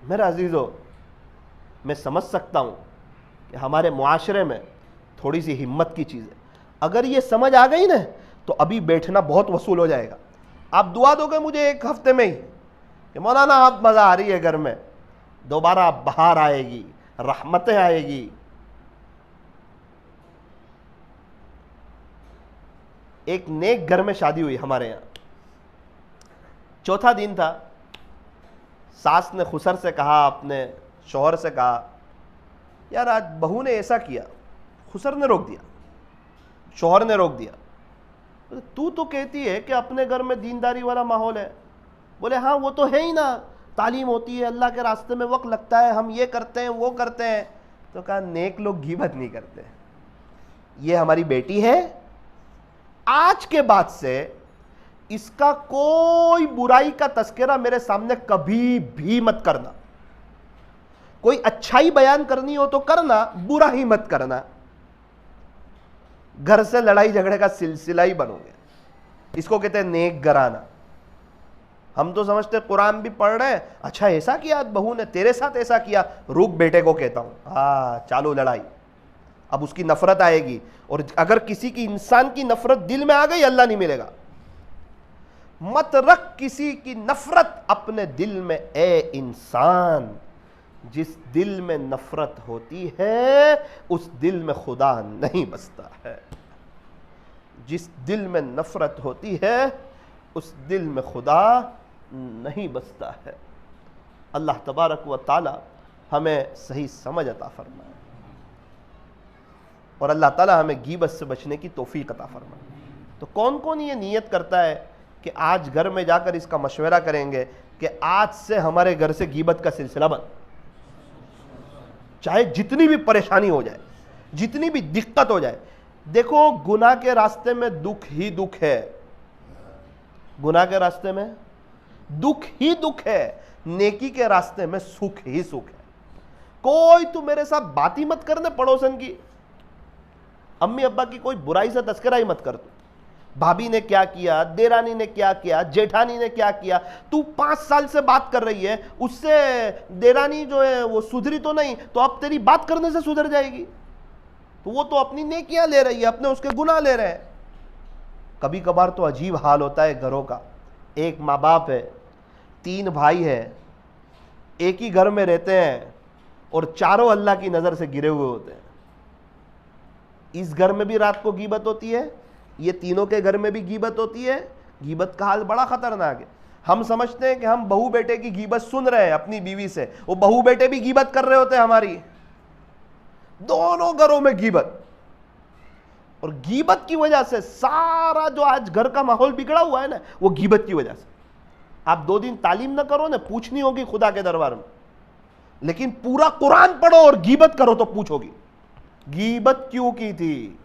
میرے عزیزو, میں سمجھ سکتا ہوں کہ ہمارے معاشرے میں تھوڑی سی ہمت کی چیز ہے. اگر یہ سمجھ آ گئی نا, تو ابھی بیٹھنا بہت وصول ہو جائے گا. آپ دعا دو گے مجھے 1 ہفتے میں ہی کہ مولانا آپ مزہ آ رہی ہے گھر میں, دوبارہ بہار آئے گی, رحمتیں آئے گی. ایک نیک گھر میں شادی ہوئی ہمارے یہاں, 4تھا دن تھا. ساس نے خسر سے کہا, اپنے شوہر سے کہا, یار آج بہو نے ایسا کیا. خسر نے روک دیا, شوہر نے روک دیا. تو کہتی ہے کہ اپنے گھر میں دینداری والا ماحول ہے. بولے ہاں وہ تو ہے ہی نا, تعلیم ہوتی ہے, اللہ کے راستے میں وقت لگتا ہے, ہم یہ کرتے ہیں وہ کرتے ہیں. تو کہا نیک لوگ غیبت نہیں کرتے. یہ ہماری بیٹی ہے, آج کے بعد سے اس کا کوئی برائی کا تذکرہ میرے سامنے کبھی بھی مت کرنا. کوئی اچھائی بیان کرنی ہو تو کرنا, برا ہی مت کرنا. گھر سے لڑائی جھگڑے کا سلسلہ ہی بنو گیا. اس کو کہتے ہیں نیک گرانا. ہم تو سمجھتے قرآن بھی پڑھ رہے ہیں, اچھا ایسا کیا بہو نے تیرے ساتھ, ایسا کیا, رک بیٹے کو کہتا ہوں, ہاں چالو لڑائی. اب اس کی نفرت آئے گی, اور اگر کسی کی انسان کی نفرت دل میں آ گئی اللہ نہیں ملے گا. مت رکھ کسی کی نفرت اپنے دل میں اے انسان. جس دل میں نفرت ہوتی ہے اس دل میں خدا نہیں بستا ہے. جس دل میں نفرت ہوتی ہے اس دل میں خدا نہیں بستا ہے. اللہ تبارک و تعالی ہمیں صحیح سمجھ عطا فرمائے, اور اللہ تعالی ہمیں غیبت سے بچنے کی توفیق عطا فرمائے. تو کون کون یہ نیت کرتا ہے کہ آج گھر میں جا کر اس کا مشورہ کریں گے کہ آج سے ہمارے گھر سے غیبت کا سلسلہ بند, چاہے جتنی بھی پریشانی ہو جائے, جتنی بھی دقت ہو جائے. دیکھو گناہ کے راستے میں دکھ ہی دکھ ہے, گناہ کے راستے میں دکھ ہی دکھ ہے, نیکی کے راستے میں سکھ ہی سکھ ہے. کوئی تو میرے ساتھ بات ہی مت کرنے پڑوسن کی, امی ابا کی کوئی برائی سے تذکرہ ہی مت کر. تو بھابھی نے کیا کیا, دیرانی نے کیا کیا, جیٹھانی نے کیا کیا, تو 5 سال سے بات کر رہی ہے, اس سے دیرانی جو ہے وہ سدھری تو نہیں, تو اب تیری بات کرنے سے سدھر جائے گی. تو وہ تو اپنی نیکیاں لے رہی ہے, اپنے اس کے گناہ لے رہے ہیں. کبھی کبھار تو عجیب حال ہوتا ہے گھروں کا. ایک ماں باپ ہے, 3 بھائی ہے, ایک ہی گھر میں رہتے ہیں, اور چاروں اللہ کی نظر سے گرے ہوئے ہوتے ہیں. اس گھر میں بھی رات کو غیبت ہوتی ہے, یہ تینوں کے گھر میں بھی غیبت ہوتی ہے. غیبت کا حال بڑا خطرناک ہے. ہم سمجھتے ہیں کہ ہم بہو بیٹے کی غیبت سن رہے ہیں اپنی بیوی سے, وہ بہو بیٹے بھی غیبت کر رہے ہوتے ہیں ہماری. دونوں گھروں میں غیبت, اور غیبت کی وجہ سے سارا جو آج گھر کا ماحول بگڑا ہوا ہے نا, وہ غیبت کی وجہ سے. آپ 2 دن تعلیم نہ کرو نا, پوچھنی ہوگی خدا کے دربار میں, لیکن پورا قرآن پڑھو اور غیبت کرو تو پوچھو گی غیبت کیوں کی تھی.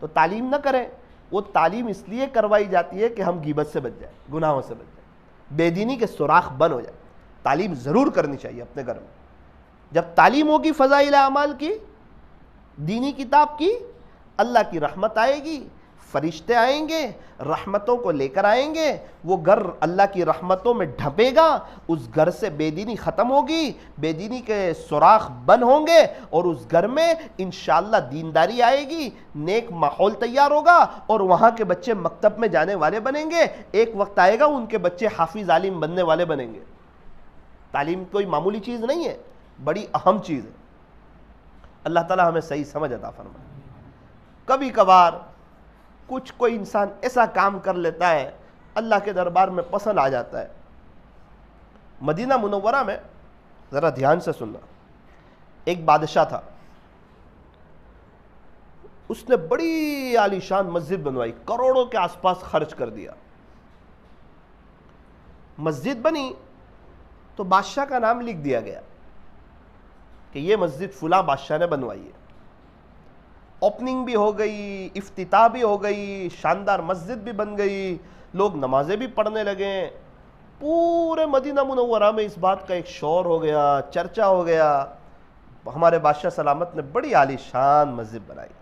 تو تعلیم نہ کریں, وہ تعلیم اس لیے کروائی جاتی ہے کہ ہم غیبت سے بچ جائیں, گناہوں سے بچ جائیں, بے دینی کے سوراخ بند ہو جائے. تعلیم ضرور کرنی چاہیے اپنے گھر میں. جب تعلیم ہوگی فضائل اعمال کی, دینی کتاب کی, اللہ کی رحمت آئے گی, فرشتے آئیں گے, رحمتوں کو لے کر آئیں گے, وہ گھر اللہ کی رحمتوں میں ڈھپے گا, اس گھر سے بے دینی ختم ہوگی, بے دینی کے سوراخ بند ہوں گے, اور اس گھر میں انشاءاللہ دینداری آئے گی, نیک ماحول تیار ہوگا, اور وہاں کے بچے مکتب میں جانے والے بنیں گے. ایک وقت آئے گا ان کے بچے حافظ عالم بننے والے بنیں گے. تعلیم کوئی معمولی چیز نہیں ہے, بڑی اہم چیز ہے. اللہ تعالی ہمیں صحیح سمجھ عطا فرمائے. کبھی کبھار کچھ کوئی انسان ایسا کام کر لیتا ہے اللہ کے دربار میں پسند آ جاتا ہے. مدینہ منورہ میں ذرا دھیان سے سننا, ایک بادشاہ تھا, اس نے بڑی عالی شان مسجد بنوائی, کروڑوں کے آس پاس خرچ کر دیا. مسجد بنی تو بادشاہ کا نام لکھ دیا گیا کہ یہ مسجد فلاں بادشاہ نے بنوائی ہے. اوپننگ بھی ہو گئی, افتتاح بھی ہو گئی, شاندار مسجد بھی بن گئی, لوگ نمازیں بھی پڑھنے لگے. پورے مدینہ منورہ میں اس بات کا ایک شور ہو گیا, چرچا ہو گیا. ہمارے بادشاہ سلامت نے بڑی عالی شان مسجد بنائی,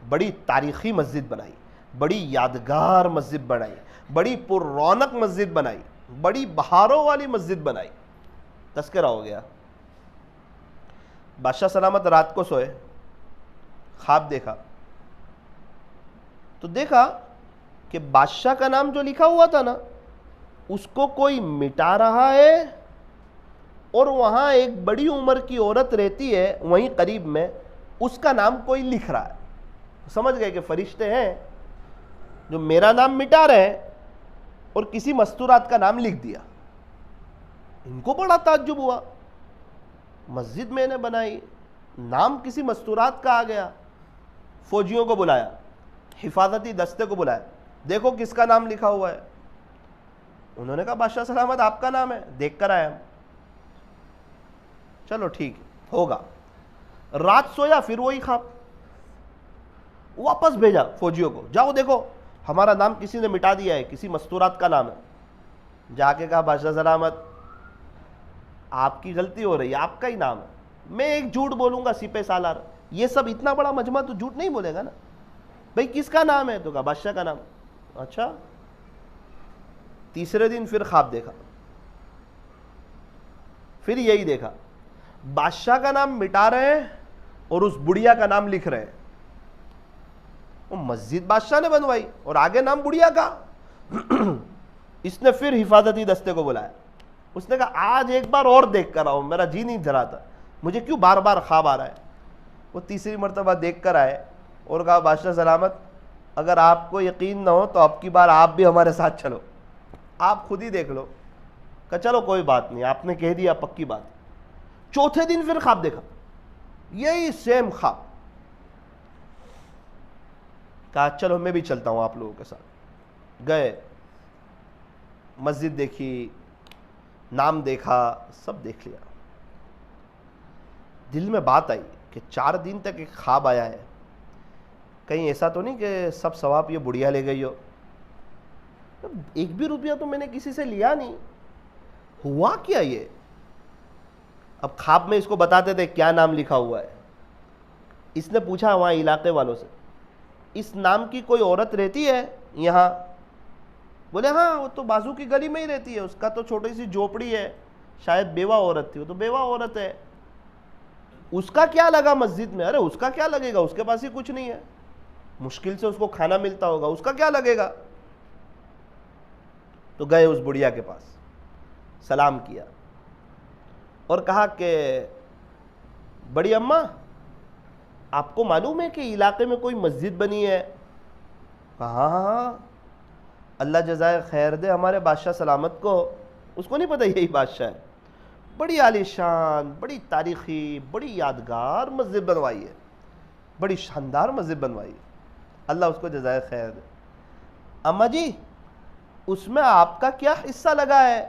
بڑی تاریخی مسجد بنائی, بڑی یادگار مسجد بنائی, بڑی پر رونق مسجد بنائی, بڑی بہاروں والی مسجد بنائی. تذکرہ ہو گیا. بادشاہ سلامت رات کو سوئے, خواب دیکھا, تو دیکھا کہ بادشاہ کا نام جو لکھا ہوا تھا نا, اس کو کوئی مٹا رہا ہے, اور وہاں ایک بڑی عمر کی عورت رہتی ہے وہیں قریب میں, اس کا نام کوئی لکھ رہا ہے. سمجھ گئے کہ فرشتے ہیں جو میرا نام مٹا رہے ہیں اور کسی مستورات کا نام لکھ دیا. ان کو بڑا تعجب ہوا, مسجد میں نے بنائی, نام کسی مستورات کا آ گیا. فوجیوں کو بلایا, حفاظتی دستے کو بلایا, دیکھو کس کا نام لکھا ہوا ہے. انہوں نے کہا بادشاہ سلامت آپ کا نام ہے, دیکھ کر آئے ہم. چلو ٹھیک ہوگا. رات سویا, پھر وہی خواب. واپس بھیجا فوجیوں کو, جاؤ دیکھو ہمارا نام کسی نے مٹا دیا ہے، کسی مستورات کا نام ہے، جا کے کہا بادشاہ سلامت آپ کی غلطی ہو رہی ہے، آپ کا ہی نام ہے، میں ایک جھوٹ بولوں گا سپہ سالار، یہ سب اتنا بڑا مجمع تو جھوٹ نہیں بولے گا نا، بھئی کس کا نام ہے؟ تو کہا بادشاہ کا نام۔ اچھا، تیسرے دن پھر خواب دیکھا، پھر یہی دیکھا، بادشاہ کا نام مٹا رہے ہیں اور اس بڑھیا کا نام لکھ رہے ہیں۔ وہ مسجد بادشاہ نے بنوائی اور آگے نام بڑھیا کا۔ اس نے پھر حفاظتی دستے کو بلایا، اس نے کہا آج ایک بار اور دیکھ کر آؤ، میرا جی نہیں دھرا تھا، مجھے کیوں بار بار خواب آ رہا ہے۔ وہ تیسری مرتبہ دیکھ کر آئے اور کہا بادشاہ سلامت اگر آپ کو یقین نہ ہو تو اب کی بار آپ بھی ہمارے ساتھ چلو، آپ خود ہی دیکھ لو۔ کہا چلو کوئی بات نہیں، آپ نے کہہ دیا پکی بات۔ چوتھے دن پھر خواب دیکھا، یہی سیم خواب۔ کہا چلو میں بھی چلتا ہوں آپ لوگوں کے ساتھ۔ گئے، مسجد دیکھی، نام دیکھا، سب دیکھ لیا۔ دل میں بات آئی کہ 4 دن تک ایک خواب آیا ہے، کہیں ایسا تو نہیں کہ سب ثواب یہ بڑھیا لے گئی ہو، ایک بھی روپیہ تو میں نے کسی سے لیا نہیں، ہوا کیا یہ؟ اب خواب میں اس کو بتاتے تھے کیا نام لکھا ہوا ہے۔ اس نے پوچھا وہاں علاقے والوں سے اس نام کی کوئی عورت رہتی ہے یہاں؟ بولے ہاں وہ تو بازو کی گلی میں ہی رہتی ہے، اس کا تو چھوٹی سی جھوپڑی ہے، شاید بیوہ عورت تھی، وہ تو بیوہ عورت ہے۔ اس کا کیا لگا مسجد میں؟ ارے اس کا کیا لگے گا، اس کے پاس ہی کچھ نہیں ہے، مشکل سے اس کو کھانا ملتا ہوگا، اس کا کیا لگے گا۔ تو گئے اس بڑھیا کے پاس، سلام کیا اور کہا کہ بڑی اماں آپ کو معلوم ہے کہ علاقے میں کوئی مسجد بنی ہے؟ کہا ہاں، اللہ جزائے خیر دے ہمارے بادشاہ سلامت کو، اس کو نہیں پتہ یہی بادشاہ ہے، بڑی عالی شان، بڑی تاریخی، بڑی یادگار مسجد بنوائی ہے، بڑی شاندار مسجد بنوائی ہے، اللہ اس کو جزائے خیر دے۔ اماں جی اس میں آپ کا کیا حصہ لگا ہے؟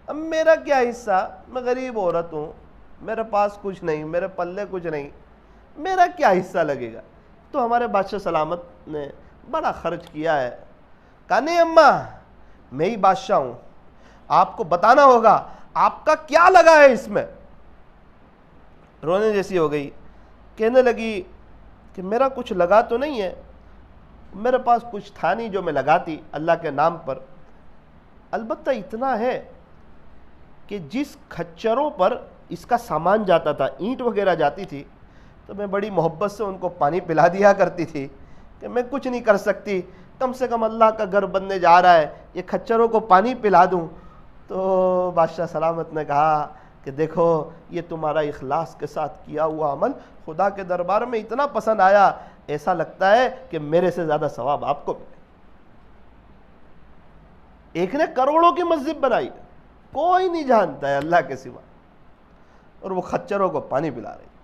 اب میرا کیا حصہ، میں غریب عورت ہوں، میرے پاس کچھ نہیں، میرے پلے کچھ نہیں، میرا کیا حصہ لگے گا؟ تو ہمارے بادشاہ سلامت نے بڑا خرچ کیا ہے۔ کہا نہیں اماں میں ہی بادشاہ ہوں، آپ کو بتانا ہوگا آپ کا کیا لگا ہے اس میں۔ رونے جیسی ہو گئی، کہنے لگی کہ میرا کچھ لگا تو نہیں ہے، میرے پاس کچھ تھا نہیں جو میں لگاتی اللہ کے نام پر، البتہ اتنا ہے کہ جس کھچروں پر اس کا سامان جاتا تھا، اینٹ وغیرہ جاتی تھی، تو میں بڑی محبت سے ان کو پانی پلا دیا کرتی تھی کہ میں کچھ نہیں کر سکتی، کم سے کم اللہ کا گھر بننے جا رہا ہے، یہ کھچروں کو پانی پلا دوں۔ تو بادشاہ سلامت نے کہا کہ دیکھو یہ تمہارا اخلاص کے ساتھ کیا ہوا عمل خدا کے دربار میں اتنا پسند آیا، ایسا لگتا ہے کہ میرے سے زیادہ ثواب آپ کو ملے۔ ایک نے کروڑوں کی مسجد بنائی، کوئی نہیں جانتا ہے اللہ کے سوا، اور وہ خچروں کو پانی پلا رہی۔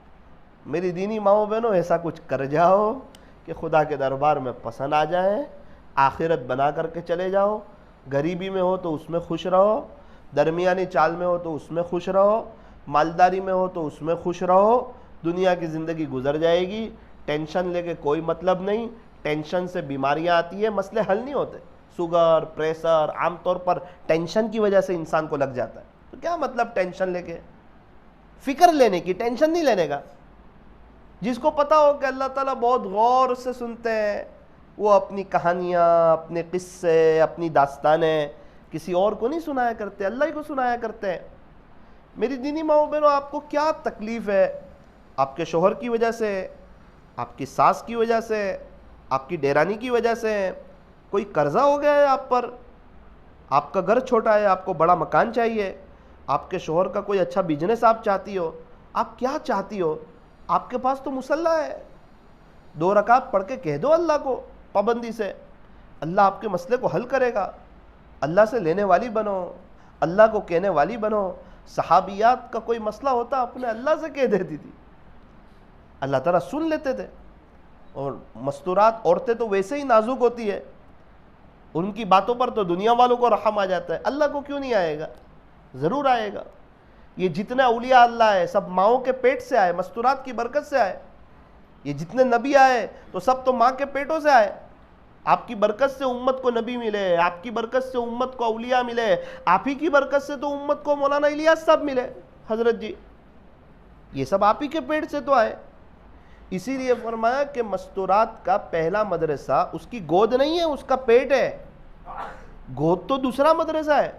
میری دینی ماؤں بہنوں ایسا کچھ کر جاؤ کہ خدا کے دربار میں پسند آ جائیں، آخرت بنا کر کے چلے جاؤ، غریبی میں ہو تو اس میں خوش رہو، درمیانی چال میں ہو تو اس میں خوش رہو، مالداری میں ہو تو اس میں خوش رہو، دنیا کی زندگی گزر جائے گی، ٹینشن لے کے کوئی مطلب نہیں، ٹینشن سے بیماریاں آتی ہیں، مسئلے حل نہیں ہوتے، سوگر، پریشر، عام طور پر ٹینشن کی وجہ سے انسان کو لگ جاتا ہے۔ تو کیا مطلب ٹینشن لے کے؟ فکر لینے کی، ٹینشن نہیں لینے کا۔ جس کو پتا ہو کہ اللہ تعالیٰ بہت غور سے سنتے ہیں، وہ اپنی کہانیاں، اپنے قصے، اپنی داستانیں کسی اور کو نہیں سنایا کرتے، اللہ ہی کو سنایا کرتے ہیں۔ میری دینی ماؤں بہنوں آپ کو کیا تکلیف ہے؟ آپ کے شوہر کی وجہ سے، آپ کی ساس کی وجہ سے، آپ کی ڈیرانی کی وجہ سے کوئی قرضہ ہو گیا ہے آپ پر، آپ کا گھر چھوٹا ہے، آپ کو بڑا مکان چاہیے، آپ کے شوہر کا کوئی اچھا بزنس آپ چاہتی ہو، آپ کیا چاہتی ہو؟ آپ کے پاس تو مصلی ہے، 2 رکعت پڑھ کے کہہ دو اللہ کو پابندی سے، اللہ آپ کے مسئلے کو حل کرے گا۔ اللہ سے لینے والی بنو، اللہ کو کہنے والی بنو۔ صحابیات کا کوئی مسئلہ ہوتا اپنے اللہ سے کہہ دیتی تھی، اللہ تعالیٰ سن لیتے تھے۔ اور مستورات عورتیں تو ویسے ہی نازک ہوتی ہے، ان کی باتوں پر تو دنیا والوں کو رحم آ جاتا ہے، اللہ کو کیوں نہیں آئے گا؟ ضرور آئے گا۔ یہ جتنے اولیاء اللہ ہے سب ماؤں کے پیٹ سے آئے، مستورات کی برکت سے آئے۔ یہ جتنے نبی آئے تو سب تو ماں کے پیٹوں سے آئے۔ آپ کی برکت سے امت کو نبی ملے, آپ کی برکت سے امت کو اولیاء ملے, آپ ہی کی برکت سے تو امت کو مولانا الیاس صاحب ملے حضرت جی, یہ سب آپ ہی کے پیٹ سے تو آئے. اسی لیے فرمایا کہ مستورات کا پہلا مدرسہ اس کی گود نہیں ہے, اس کا پیٹ ہے. گود تو دوسرا مدرسہ ہے.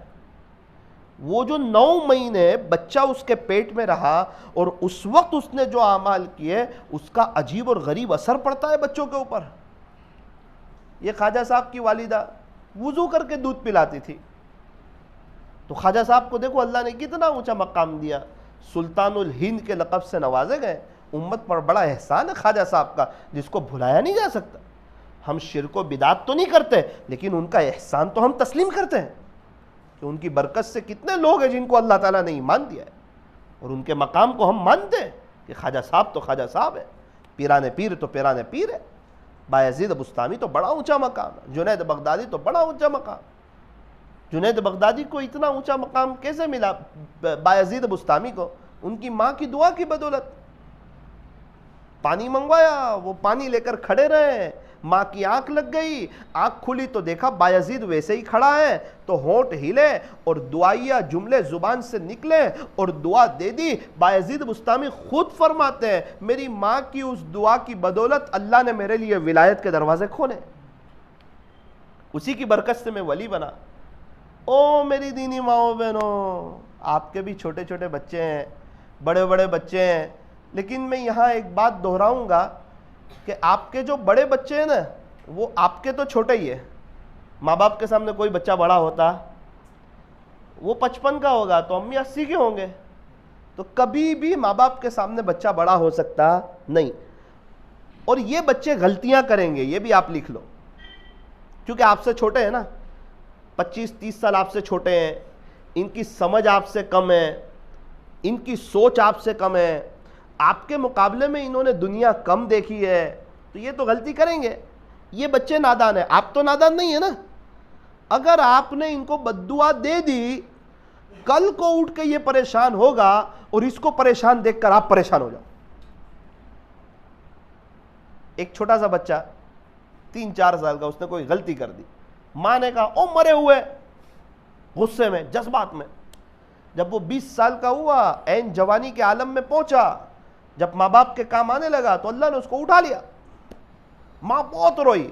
وہ جو 9 مہینے بچہ اس کے پیٹ میں رہا اور اس وقت اس نے جو اعمال کیے, اس کا عجیب اور غریب اثر پڑتا ہے بچوں کے اوپر. یہ خواجہ صاحب کی والدہ وضو کر کے دودھ پلاتی تھی, تو خواجہ صاحب کو دیکھو اللہ نے کتنا اونچا مقام دیا, سلطان الہند کے لقب سے نوازے گئے. امت پر بڑا احسان ہے خواجہ صاحب کا, جس کو بھلایا نہیں جا سکتا. ہم شرک و بدعت تو نہیں کرتے, لیکن ان کا احسان تو ہم تسلیم کرتے ہیں کہ ان کی برکت سے کتنے لوگ ہیں جن کو اللہ تعالیٰ نے ایمان دیا ہے, اور ان کے مقام کو ہم مانتے ہیں کہ خواجہ صاحب تو خواجہ صاحب ہے, پیران پیر تو پیران پیر ہے, بایزید بستامی تو بڑا اونچا مقام ہے, جنید بغدادی تو بڑا اونچا مقام. جنید بغدادی کو اتنا اونچا مقام کیسے ملا بایزید بستامی کو؟ ان کی ماں کی دعا کی بدولت. پانی منگوایا, وہ پانی لے کر کھڑے رہے, ماں کی آنکھ لگ گئی, آنکھ کھلی تو دیکھا بایزید ویسے ہی کھڑا ہے, تو ہونٹ ہلے اور دعائیہ جملے زبان سے نکلے اور دعا دے دی. بایزید بستامی خود فرماتے ہیں میری ماں کی اس دعا کی بدولت اللہ نے میرے لیے ولایت کے دروازے کھولے, اسی کی برکت سے میں ولی بنا. او میری دینی ماؤں بہنوں, آپ کے بھی چھوٹے چھوٹے بچے ہیں, بڑے بڑے بچے ہیں, لیکن میں یہاں ایک بات دہراؤں گا کہ آپ کے جو بڑے بچے ہیں نا, وہ آپ کے تو چھوٹے ہی ہیں. ماں باپ کے سامنے کوئی بچہ بڑا ہوتا, وہ 55 کا ہوگا تو امی 80 کے ہوں گے, تو کبھی بھی ماں باپ کے سامنے بچہ بڑا ہو سکتا نہیں. اور یہ بچے غلطیاں کریں گے, یہ بھی آپ لکھ لو, کیونکہ آپ سے چھوٹے ہیں نا, 25-30 سال آپ سے چھوٹے ہیں, ان کی سمجھ آپ سے کم ہے, ان کی سوچ آپ سے کم ہے, آپ کے مقابلے میں انہوں نے دنیا کم دیکھی ہے, تو یہ تو غلطی کریں گے. یہ بچے نادان ہیں, آپ تو نادان نہیں ہیں نا. اگر آپ نے ان کو بددعا دے دی, کل کو اٹھ کے یہ پریشان ہوگا اور اس کو پریشان دیکھ کر آپ پریشان ہو جاؤ. ایک چھوٹا سا بچہ 3-4 سال کا, اس نے کوئی غلطی کر دی, ماں نے کہا او مرے ہوئے, غصے میں جذبات میں. جب وہ 20 سال کا ہوا, عین جوانی کے عالم میں پہنچا, جب ماں باپ کے کام آنے لگا تو اللہ نے اس کو اٹھا لیا. ماں بہت روئی,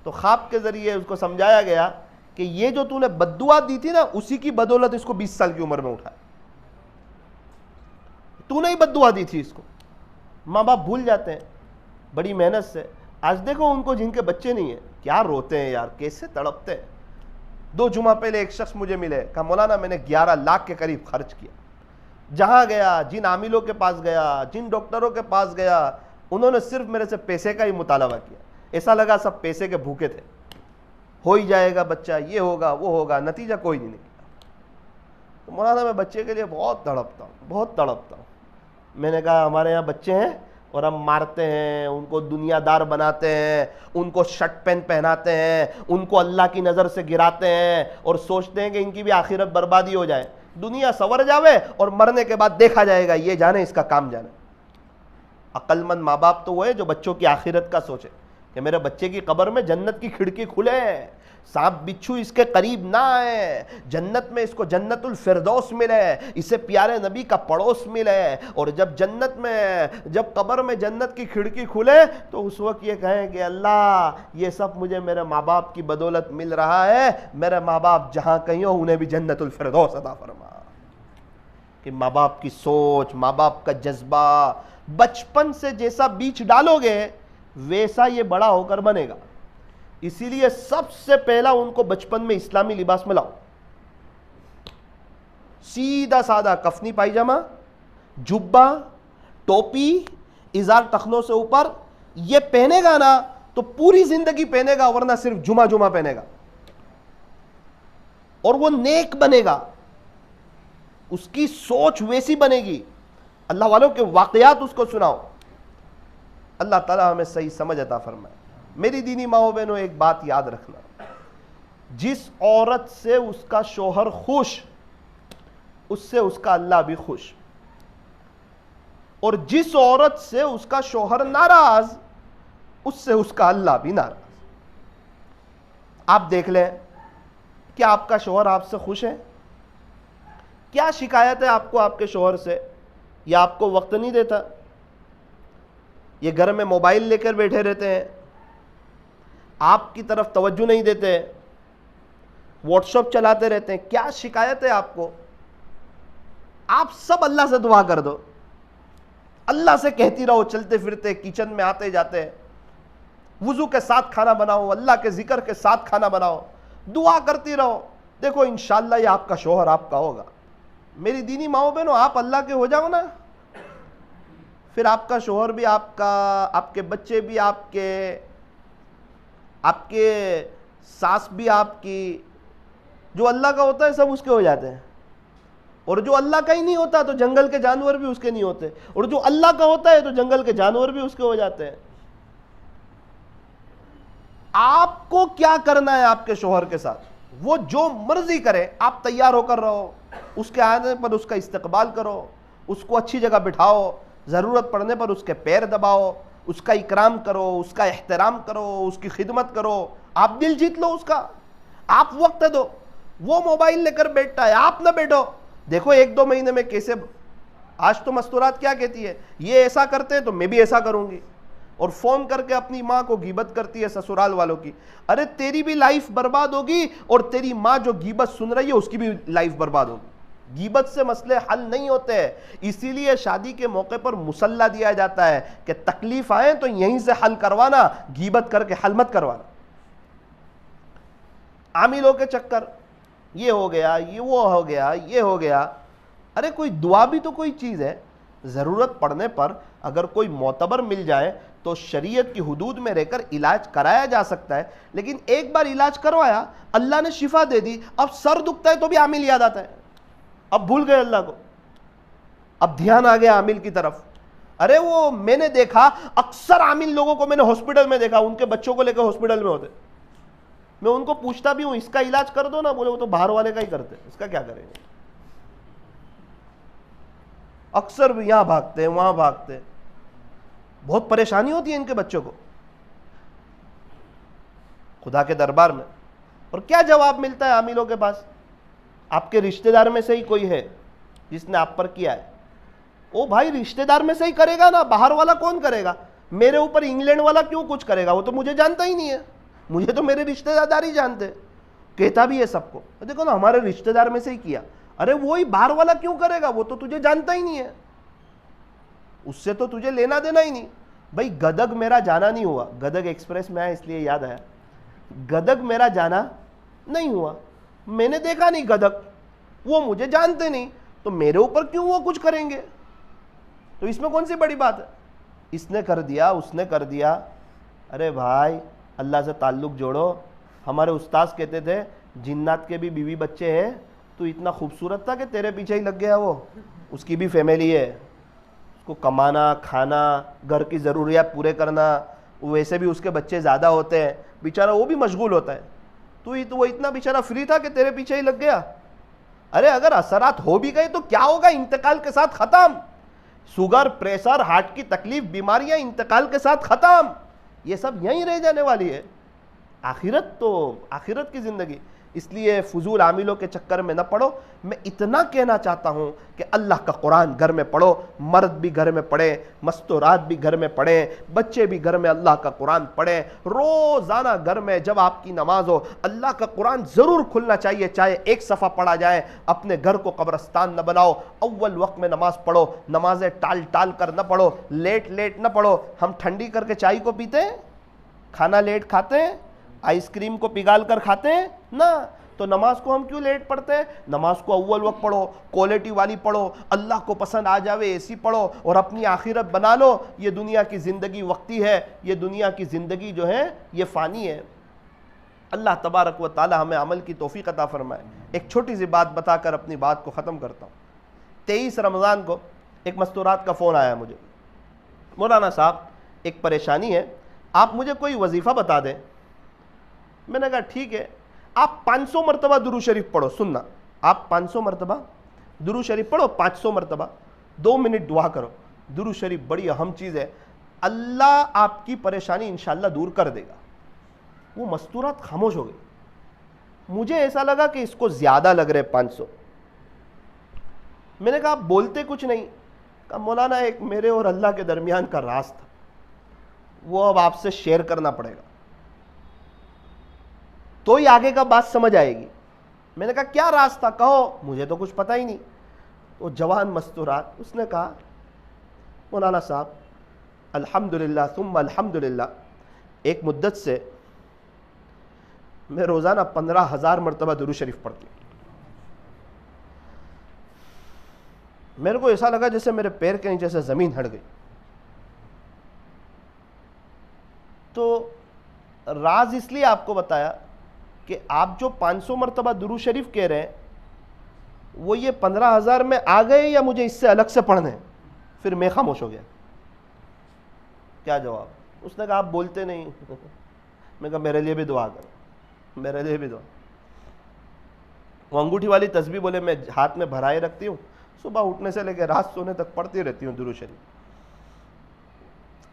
تو خواب کے ذریعے اس کو سمجھایا گیا کہ یہ جو تو نے بددعا دی تھی نا, اسی کی بدولت اس کو 20 سال کی عمر میں اٹھایا. تو نے ہی بددعا دی تھی اس کو. ماں باپ بھول جاتے ہیں بڑی محنت سے. آج دیکھو ان کو جن کے بچے نہیں ہیں کیا روتے ہیں یار, کیسے تڑپتے ہیں. 2 جمعہ پہلے ایک شخص مجھے ملے, کہا مولانا میں نے 11 لاکھ کے قریب خرچ کیا. جہاں گیا, جن عاملوں کے پاس گیا, جن ڈاکٹروں کے پاس گیا, انہوں نے صرف میرے سے پیسے کا ہی مطالبہ کیا. ایسا لگا سب پیسے کے بھوکے تھے, ہو ہی جائے گا بچہ, یہ ہوگا وہ ہوگا, نتیجہ کوئی نہیں نکلا. تو مولانا میں بچے کے لیے بہت تڑپتا ہوں, بہت تڑپتا ہوں. میں نے کہا ہمارے یہاں بچے ہیں اور ہم مارتے ہیں, ان کو دنیا دار بناتے ہیں, ان کو شرٹ پین پہناتے ہیں, ان کو اللہ کی نظر سے گراتے ہیں اور سوچتے ہیں کہ ان کی بھی آخرت بربادی ہو جائے, دنیا سور جاوے اور مرنے کے بعد دیکھا جائے گا, یہ جانے اس کا کام جانے. عقل مند ماں باپ تو وہ ہے جو بچوں کی آخرت کا سوچے کہ میرے بچے کی قبر میں جنت کی کھڑکی کھلے, سانپ بچھو اس کے قریب نہ آئے, جنت میں اس کو جنت الفردوس ملے, اسے پیارے نبی کا پڑوس ملے, اور جب قبر میں جنت کی کھڑکی کھلے تو اس وقت یہ کہیں کہ اللہ یہ سب مجھے میرے ماں باپ کی بدولت مل رہا ہے, میرے ماں باپ جہاں کہیں ہو انہیں بھی جنت الفردوس عطا فرما. کہ ماں باپ کی سوچ, ماں باپ کا جذبہ, بچپن سے جیسا بیج ڈالو گے ویسا یہ بڑا ہو کر بنے گا. اسی لیے سب سے پہلا ان کو بچپن میں اسلامی لباس میں لاؤ. سیدھا سادہ کفنی پائجامہ, جبہ, ٹوپی, ازار ٹخنوں سے اوپر, یہ پہنے گا نا تو پوری زندگی پہنے گا, ورنہ صرف جمعہ پہنے گا, اور وہ نیک بنے گا, اس کی سوچ ویسی بنے گی. اللہ والوں کے واقعات اس کو سناؤ. اللہ تعالیٰ ہمیں صحیح سمجھ عطا فرمائے. میری دینی ماؤں بہنوں, ایک بات یاد رکھنا, جس عورت سے اس کا شوہر خوش, اس سے اس کا اللہ بھی خوش, اور جس عورت سے اس کا شوہر ناراض, اس سے اس کا اللہ بھی ناراض. آپ دیکھ لیں کہ آپ کا شوہر آپ سے خوش ہے؟ کیا شکایت ہے آپ کو آپ کے شوہر سے؟ یا آپ کو وقت نہیں دیتا؟ یہ گھر میں موبائل لے کر بیٹھے رہتے ہیں، آپ کی طرف توجہ نہیں دیتے، واٹس ایپ چلاتے رہتے ہیں، کیا شکایت ہے آپ کو؟ آپ سب اللہ سے دعا کر دو، اللہ سے کہتی رہو، چلتے پھرتے کچن میں آتے جاتے، وضو کے ساتھ کھانا بناؤ، اللہ کے ذکر کے ساتھ کھانا بناؤ، دعا کرتی رہو، دیکھو انشاءاللہ یہ آپ کا شوہر آپ کا ہوگا۔ میری دینی ماؤں بہنوں، آپ اللہ کے ہو جاؤ نا، پھر آپ کا شوہر بھی آپ کا، آپ کے بچے بھی آپ کے ساس بھی آپ کی، جو اللہ کا ہوتا ہے سب اس کے ہو جاتے ہیں، اور جو اللہ کا ہی نہیں ہوتا تو جنگل کے جانور بھی اس کے نہیں ہوتے، اور جو اللہ کا ہوتا ہے تو جنگل کے جانور بھی اس کے ہو جاتے ہیں۔ آپ کو کیا کرنا ہے آپ کے شوہر کے ساتھ؟ وہ جو مرضی کرے، آپ تیار ہو کر رہو، اس کے آنے پر اس کا استقبال کرو، اس کو اچھی جگہ بٹھاؤ، ضرورت پڑنے پر اس کے پیر دباؤ، اس کا اکرام کرو، اس کا احترام کرو، اس کی خدمت کرو، آپ دل جیت لو اس کا، آپ وقت دو۔ وہ موبائل لے کر بیٹھتا ہے، آپ نہ بیٹھو، دیکھو 1-2 مہینے میں کیسے۔ آج تو مستورات کیا کہتی ہے، یہ ایسا کرتے ہیں تو میں بھی ایسا کروں گی، اور فون کر کے اپنی ماں کو غیبت کرتی ہے سسرال والوں کی۔ ارے تیری بھی لائف برباد ہوگی، اور تیری ماں جو غیبت سن رہی ہے اس کی بھی لائف برباد ہوگی۔ غیبت سے مسئلے حل نہیں ہوتے ہیں، اسی لیے شادی کے موقع پر مصلح دیا جاتا ہے کہ تکلیف آئے تو یہیں سے حل کروانا، غیبت کر کے حل مت کروانا۔ عاملوں کے چکر، یہ ہو گیا، یہ وہ ہو گیا، یہ ہو گیا۔ ارے کوئی دعا بھی تو کوئی چیز ہے، ضرورت پڑنے پر اگر کوئی معتبر مل جائے تو شریعت کی حدود میں رہ کر علاج کرایا جا سکتا ہے، لیکن ایک بار علاج کروایا، اللہ نے شفا دے دی، اب سر دکھتا ہے تو بھی عامل یاد آتا ہے، اب بھول گئے اللہ کو، اب دھیان آ گیا عامل کی طرف۔ ارے وہ میں نے دیکھا، اکثر عامل لوگوں کو میں نے ہاسپٹل میں دیکھا، ان کے بچوں کو لے کے ہاسپٹل میں ہوتے، میں ان کو پوچھتا بھی ہوں اس کا علاج کر دو نا، بولے وہ تو باہر والے کا ہی کرتے، اس کا کیا کریں گے؟ اکثر بھی یہاں بھاگتے ہیں وہاں بھاگتے، بہت پریشانی ہوتی ہے ان کے بچوں کو خدا کے دربار میں۔ اور کیا جواب ملتا ہے عاملوں کے پاس؟ آپ کے رشتہ دار میں سے ہی کوئی ہے جس نے آپ پر کیا ہے، او بھائی رشتہ دار میں سے ہی کرے گا نا، باہر والا کون کرے گا؟ میرے اوپر انگلینڈ والا کیوں کچھ کرے گا؟ وہ تو مجھے جانتا ہی نہیں ہے، مجھے تو میرے رشتہ دار ہی جانتے، کہتا بھی ہے سب کو، دیکھو نا ہمارے رشتہ دار میں سے ہی کیا۔ ارے وہی باہر والا کیوں کرے گا؟ وہ تو تجھے جانتا ہی نہیں ہے، اس سے تو تجھے لینا دینا ہی نہیں۔ بھائی گدگ میرا جانا نہیں ہوا، گدگ ایکسپریس میں آیا اس لیے یاد آیا، گدگ میرا جانا نہیں ہوا، میں نے دیکھا نہیں گدگ، وہ مجھے جانتے نہیں، تو میرے اوپر کیوں وہ کچھ کریں گے؟ تو اس میں کون سی بڑی بات ہے؟ اس نے کر دیا، اس نے کر دیا۔ ارے بھائی اللہ سے تعلق جوڑو۔ ہمارے استاذ کہتے تھے جنات کے بھی بیوی بچے ہیں، تو اتنا خوبصورت تھا کہ تیرے پیچھے ہی لگ گیا، وہ اس کی بھی فیملی ہے، اس کو کمانا کھانا گھر کی ضروریات پورے کرنا، ویسے بھی اس کے بچے زیادہ ہوتے ہیں، بیچارہ وہ بھی مشغول ہوتا ہے، تو وہ اتنا بیچارہ فری تھا کہ تیرے پیچھے ہی لگ گیا۔ ارے اگر اثرات ہو بھی گئے تو کیا ہوگا؟ انتقال کے ساتھ ختم۔ شوگر، پریشر، ہارٹ کی تکلیف، بیماریاں انتقال کے ساتھ ختم، یہ سب یہیں رہ جانے والی ہے۔ آخرت تو آخرت کی زندگی، اس لیے فضول عاملوں کے چکر میں نہ پڑو۔ میں اتنا کہنا چاہتا ہوں کہ اللہ کا قرآن گھر میں پڑھو، مرد بھی گھر میں پڑھیں، مستورات بھی گھر میں پڑھیں، بچے بھی گھر میں اللہ کا قرآن پڑھیں۔ روزانہ گھر میں جب آپ کی نماز ہو اللہ کا قرآن ضرور کھلنا چاہیے، چاہے ایک صفحہ پڑھا جائے۔ اپنے گھر کو قبرستان نہ بناؤ، اول وقت میں نماز پڑھو، نمازیں ٹال ٹال کر نہ پڑھو، لیٹ نہ پڑھو۔ ہم ٹھنڈی کر کے چائے کو پیتے ہیں، کھانا لیٹ کھاتے ہیں، آئس کریم کو پگھال کر کھاتے ہیں نا، تو نماز کو ہم کیوں لیٹ پڑھتے ہیں؟ نماز کو اول وقت پڑھو، کوالٹی والی پڑھو، اللہ کو پسند آ جاوے ایسی پڑھو، اور اپنی آخرت بنا لو۔ یہ دنیا کی زندگی وقتی ہے، یہ دنیا کی زندگی جو ہے یہ فانی ہے۔ اللہ تبارک و تعالی ہمیں عمل کی توفیق عطا فرمائے۔ ایک چھوٹی سی بات بتا کر اپنی بات کو ختم کرتا ہوں۔ 23 رمضان کو ایک مستورات کا فون آیا مجھے، مولانا صاحب ایک پریشانی ہے، آپ مجھے کوئی وظیفہ بتا دیں۔ میں نے کہا ٹھیک ہے، آپ 500 مرتبہ درود شریف پڑھو۔ سننا، آپ 500 مرتبہ درود شریف پڑھو، 500 مرتبہ 2 منٹ دعا کرو۔ درود شریف بڑی اہم چیز ہے، اللہ آپ کی پریشانی انشاءاللہ دور کر دے گا۔ وہ مستورات خاموش ہو گئی۔ مجھے ایسا لگا کہ اس کو زیادہ لگ رہے 500. میں نے کہا آپ بولتے کچھ نہیں. کہا مولانا ایک میرے اور اللہ کے درمیان کا راز تھا, وہ اب آپ سے شیئر کرنا پڑے گا تو ہی آگے کا بات سمجھ آئے گی. میں نے کہا کیا راز تھا, کہو. مجھے تو کچھ پتہ ہی نہیں. وہ جوان مستورات, اس نے کہا مولانا صاحب الحمدللہ ثم الحمدللہ, ایک مدت سے میں روزانہ 15,000 مرتبہ درود شریف پڑھتی ہوں. میرے کو ایسا لگا جیسے میرے پیر کے نیچے سے زمین ہٹ گئی. تو راز اس لیے آپ کو بتایا کہ آپ جو 500 مرتبہ درود شریف کہہ رہے ہیں وہ یہ 15,000 میں آ گئے یا مجھے اس سے الگ سے پڑھنے ہیں. پھر میں خاموش ہو گیا. کیا جواب؟ اس نے کہا آپ بولتے نہیں. میں کہا میرے لیے بھی دعا کرو, میرے لیے بھی دعا. وہ انگوٹھی والی تسبیح بولے میں ہاتھ میں بھرائے رکھتی ہوں, صبح اٹھنے سے لے کے رات سونے تک پڑھتی رہتی ہوں درود شریف.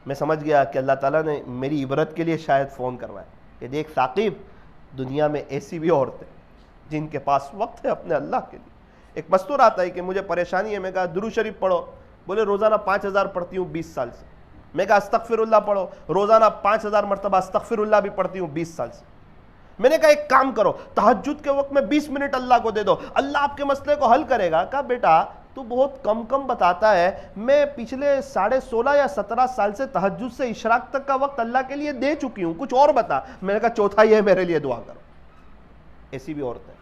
میں سمجھ گیا کہ اللہ تعالیٰ نے میری عبرت کے لیے شاید فون کروایا کہ دیکھ ثاقب, دنیا میں ایسی بھی عورتیں جن کے پاس وقت ہے اپنے اللہ کے لیے. ایک مستور آتا ہے کہ مجھے پریشانی ہے. میں کہا درود شریف پڑھو. بولے روزانہ 5,000 پڑھتی ہوں 20 سال سے. میں کہا استغفر اللہ پڑھو. روزانہ 5,000 مرتبہ استغفر اللہ بھی پڑھتی ہوں 20 سال سے. میں نے کہا ایک کام کرو, تہجد کے وقت میں 20 منٹ اللہ کو دے دو, اللہ آپ کے مسئلے کو حل کرے گا. کہا بیٹا تو بہت کم بتاتا ہے, میں پچھلے 16.5 یا 17 سال سے تہجد سے اشراق تک کا وقت اللہ کے لیے دے چکی ہوں, کچھ اور بتا. میں نے کہا چوتھا یہ ہے میرے لیے دعا کرو. ایسی بھی عورتیں.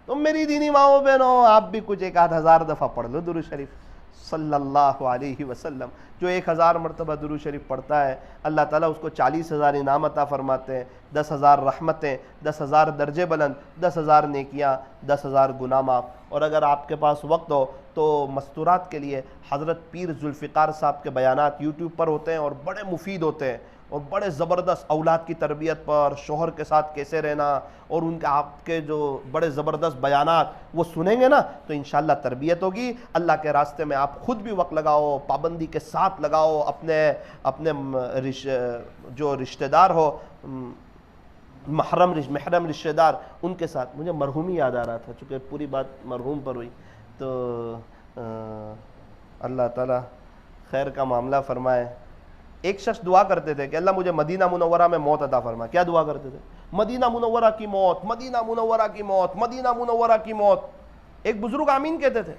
تو میری دینی ماؤں بہنوں, آپ بھی کچھ 1,000 دفعہ پڑھ لو درود شریف صلی اللہ علیہ وسلم. جو 1,000 مرتبہ درود شریف پڑھتا ہے اللہ تعالیٰ اس کو 40,000 انعام عطا فرماتے ہیں, 10,000 رحمتیں, 10,000 درجے بلند, 10,000 نیکیاں, 10,000 گناہ معاف. اور اگر آپ کے پاس وقت ہو تو مستورات کے لیے حضرت پیر ذوالفقار صاحب کے بیانات یوٹیوب پر ہوتے ہیں اور بڑے مفید ہوتے ہیں اور بڑے زبردست, اولاد کی تربیت پر, شوہر کے ساتھ کیسے رہنا, اور ان کے آپ کے جو بڑے زبردست بیانات وہ سنیں گے نا تو انشاءاللہ تربیت ہوگی. اللہ کے راستے میں آپ خود بھی وقت لگاؤ, پابندی کے ساتھ لگاؤ. اپنے جو رشتہ دار ہو, محرم رشتہ دار, ان کے ساتھ. مجھے مرحوم ہی یاد آ رہا تھا چونکہ پوری بات مرحوم پر ہوئی. تو اللہ تعالیٰ خیر کا معاملہ فرمائے. ایک شخص دعا کرتے تھے کہ اللہ مجھے مدینہ منورہ میں موت عطا فرما. کیا دعا کرتے تھے؟ مدینہ منورہ کی موت, مدینہ منورہ کی موت, مدینہ منورہ کی موت. ایک بزرگ آمین کہتے تھے.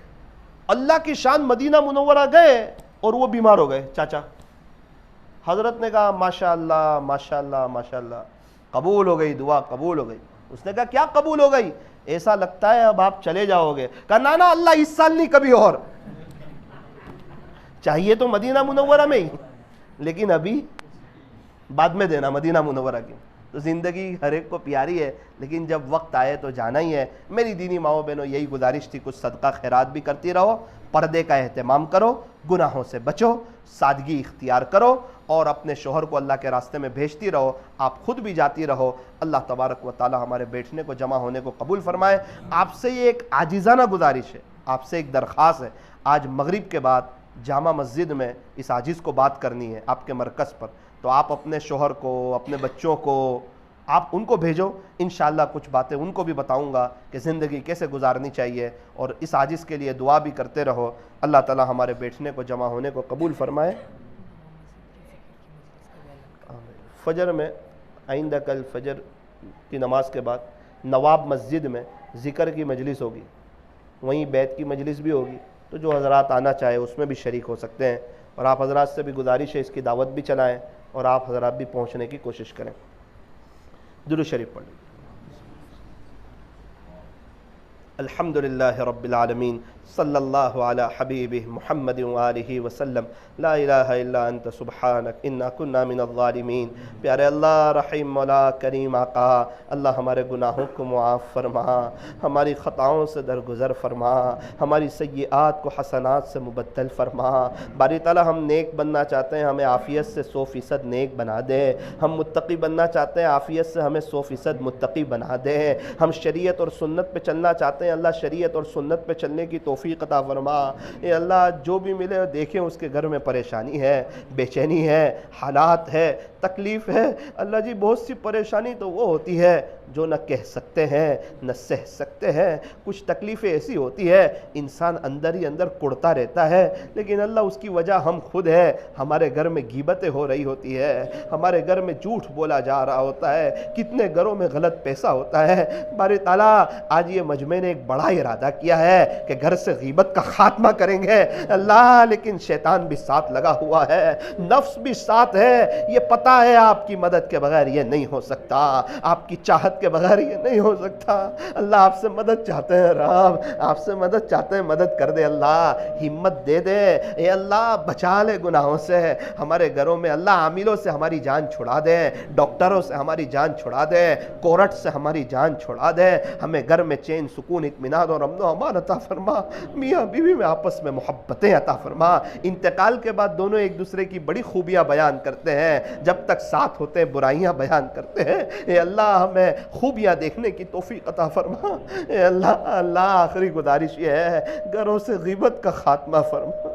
اللہ کی شان, مدینہ منورہ گئے اور وہ بیمار ہو گئے چاچا. حضرت نے کہا ماشاءاللہ ماشاءاللہ ماشاءاللہ, قبول ہو گئی دعا, قبول ہو گئی. اس نے کہا کیا قبول ہو گئی؟ ایسا لگتا ہے اب آپ چلے جاؤ گے. کہا نا اللہ اس سال نہیں کبھی اور. چاہیے تو مدینہ منورہ میں ہی, لیکن ابھی بعد میں دینا مدینہ منورہ کی. تو زندگی ہر ایک کو پیاری ہے, لیکن جب وقت آئے تو جانا ہی ہے. میری دینی ماؤں بہنوں یہی گزارش تھی, کچھ صدقہ خیرات بھی کرتی رہو, پردے کا اہتمام کرو, گناہوں سے بچو, سادگی اختیار کرو, اور اپنے شوہر کو اللہ کے راستے میں بھیجتی رہو. آپ خود بھی جاتی رہو. اللہ تبارک و تعالی ہمارے بیٹھنے کو, جمع ہونے کو قبول فرمائے. آپ سے یہ ایک عاجزانہ گزارش ہے, آپ سے ایک درخواست ہے. آج مغرب کے بعد جامع مسجد میں اس عاجز کو بات کرنی ہے آپ کے مرکز پر, تو آپ اپنے شوہر کو, اپنے بچوں کو, آپ ان کو بھیجو. انشاءاللہ کچھ باتیں ان کو بھی بتاؤں گا کہ زندگی کیسے گزارنی چاہیے, اور اس عاجز کے لیے دعا بھی کرتے رہو. اللہ تعالی ہمارے بیٹھنے کو, جمع ہونے کو قبول فرمائے. فجر میں آئندہ کل فجر کی نماز کے بعد نواب مسجد میں ذکر کی مجلس ہوگی, وہیں بیت کی مجلس بھی ہوگی. تو جو حضرات آنا چاہے اس میں بھی شریک ہو سکتے ہیں. اور آپ حضرات سے بھی گزارش ہے اس کی دعوت بھی چلائیں, اور آپ حضرات بھی پہنچنے کی کوشش کریں. درود شریف پڑھ لیں. الحمدللہ رب العالمین, صلی اللہ علی حبیبہ محمد وآلہ وسلم. لا الہ الا انت سبحانک انا کننا من الظالمین. پیارے اللہ, رحیم مولا, کریم آقا, اللہ ہمارے گناہوں کو معاف فرما, ہماری خطاؤں سے درگزر فرما, ہماری سیئات کو حسنات سے مبدل فرما. باری تعالیٰ ہم نیک بننا چاہتے ہیں, ہمیں عافیت سے 100% نیک بنا دے. ہم متقی بننا چاہتے ہیں, عافیت سے ہمیں 100% متقی بنا دے. ہم شریعت اور سنت پہ چلنا چاہتے ہیں, اللہ شریعت اور سنت پہ چلنے کی توفیق عطا فرما. اے اللہ جو بھی ملے دیکھیں اس کے گھر میں پریشانی ہے, بے چینی ہے, حالات ہے, تکلیف ہے. اللہ جی بہت سی پریشانی تو وہ ہوتی ہے جو نہ کہہ سکتے ہیں نہ سہ سکتے ہیں. کچھ تکلیفیں ایسی ہوتی ہے انسان اندر ہی اندر کڑتا رہتا ہے، لیکن اللہ اس کی وجہ ہم خود ہے. ہمارے گھر میں غیبتیں ہو رہی ہوتی ہے، ہمارے گھر میں جھوٹ بولا جا رہا ہوتا ہے، کتنے گھروں میں غلط پیسہ ہوتا ہے. باری تعالیٰ آج یہ مجمع نے ایک بڑا ارادہ کیا ہے کہ گھر سے غیبت کا خاتمہ کریں گے اللہ، لیکن شیطان بھی ساتھ لگا ہوا ہے، نفس بھی ساتھ ہے. یہ پتہ ہے آپ کی مدد کے بغیر یہ نہیں ہو سکتا، آپ کی چاہت کے بغیر یہ نہیں ہو سکتا. اللہ آپ سے مدد چاہتے ہیں، رب آپ سے مدد چاہتے ہیں، مدد کر دے اللہ، ہمت دے دے. اے اللہ بچا لے گناہوں سے ہمارے گھروں میں. اللہ عاملوں سے ہماری جان چھڑا دے، ڈاکٹروں سے ہماری جان چھڑا دے، کورٹ سے ہماری جان چھڑا دے. ہمیں گھر میں چین، سکون، اطمینان اور امن و امان عطا فرما. میاں بیوی میں آپس میں محبتیں عطا فرما. انتقال کے بعد دونوں ایک دوسرے کی بڑی خوبیاں بیان کرتے ہیں، جب تک ساتھ ہوتے ہیں برائیاں بیان کرتے ہیں. اے اللہ ہمیں خوبیاں دیکھنے کی توفیق عطا فرما. اے اللہ آخری گزارش یہ ہے، گھروں سے غیبت کا خاتمہ فرما،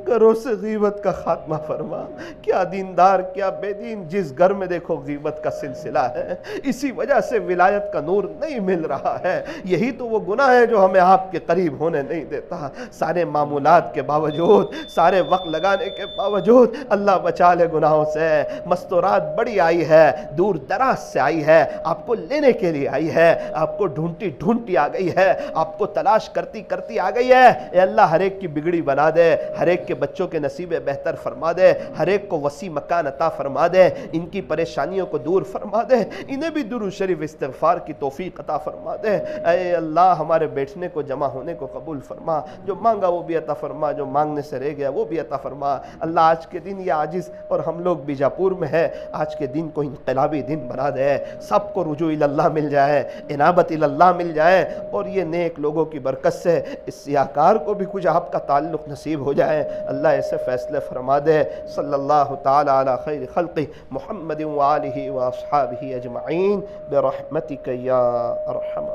گھروں سے غیبت کا خاتمہ فرما. کیا دیندار کیا بے دین، جس گھر میں دیکھو غیبت کا سلسلہ ہے، اسی وجہ سے ولایت کا نور نہیں مل رہا ہے. یہی تو وہ گناہ ہے جو ہمیں آپ کے قریب ہونے نہیں دیتا. سارے معمولات کے باوجود، سارے وقت لگانے کے باوجود اللہ بچا لے گناہوں سے. مستورات بڑی آئی ہے، دور دراز سے آئی ہے، آپ کو لینے کے لیے آئی ہے، آپ کو ڈھونڈتی ڈھونڈتی آ گئی ہے، آپ کو تلاش کرتی کرتی آ گئی ہے. اے اللہ ہر ایک کی بگڑی بنا دے، ہر ایک کے بچوں کے نصیب بہتر فرما دے، ہر ایک کو وسیع مکان عطا فرما دے، ان کی پریشانیوں کو دور فرما دے، انہیں بھی درود شریف استغفار کی توفیق عطا فرما دے. اے اللہ ہمارے بیٹھنے کو، جمع ہونے کو قبول فرما. جو مانگا وہ بھی عطا فرما، جو مانگنے سے رہ گیا وہ بھی عطا فرما. اللہ آج کے دن یہ عاجز اور ہم لوگ بیجاپور میں ہے، آج کے دن کو انقلابی دن بنا دے. سب کو رجوع اللہ مل جائے، انابت اللہ مل جائے، اور یہ نیک لوگوں کی برکت سے اس سیاہکار کو بھی کچھ آپ کا تعلق نصیب ہو جائے. اللہ ایسے فیصلے فرما دے. صلی اللہ تعالی علی خیر خلقہ محمد وآلہ واصحابہ اجمعین برحمتک یا ارحم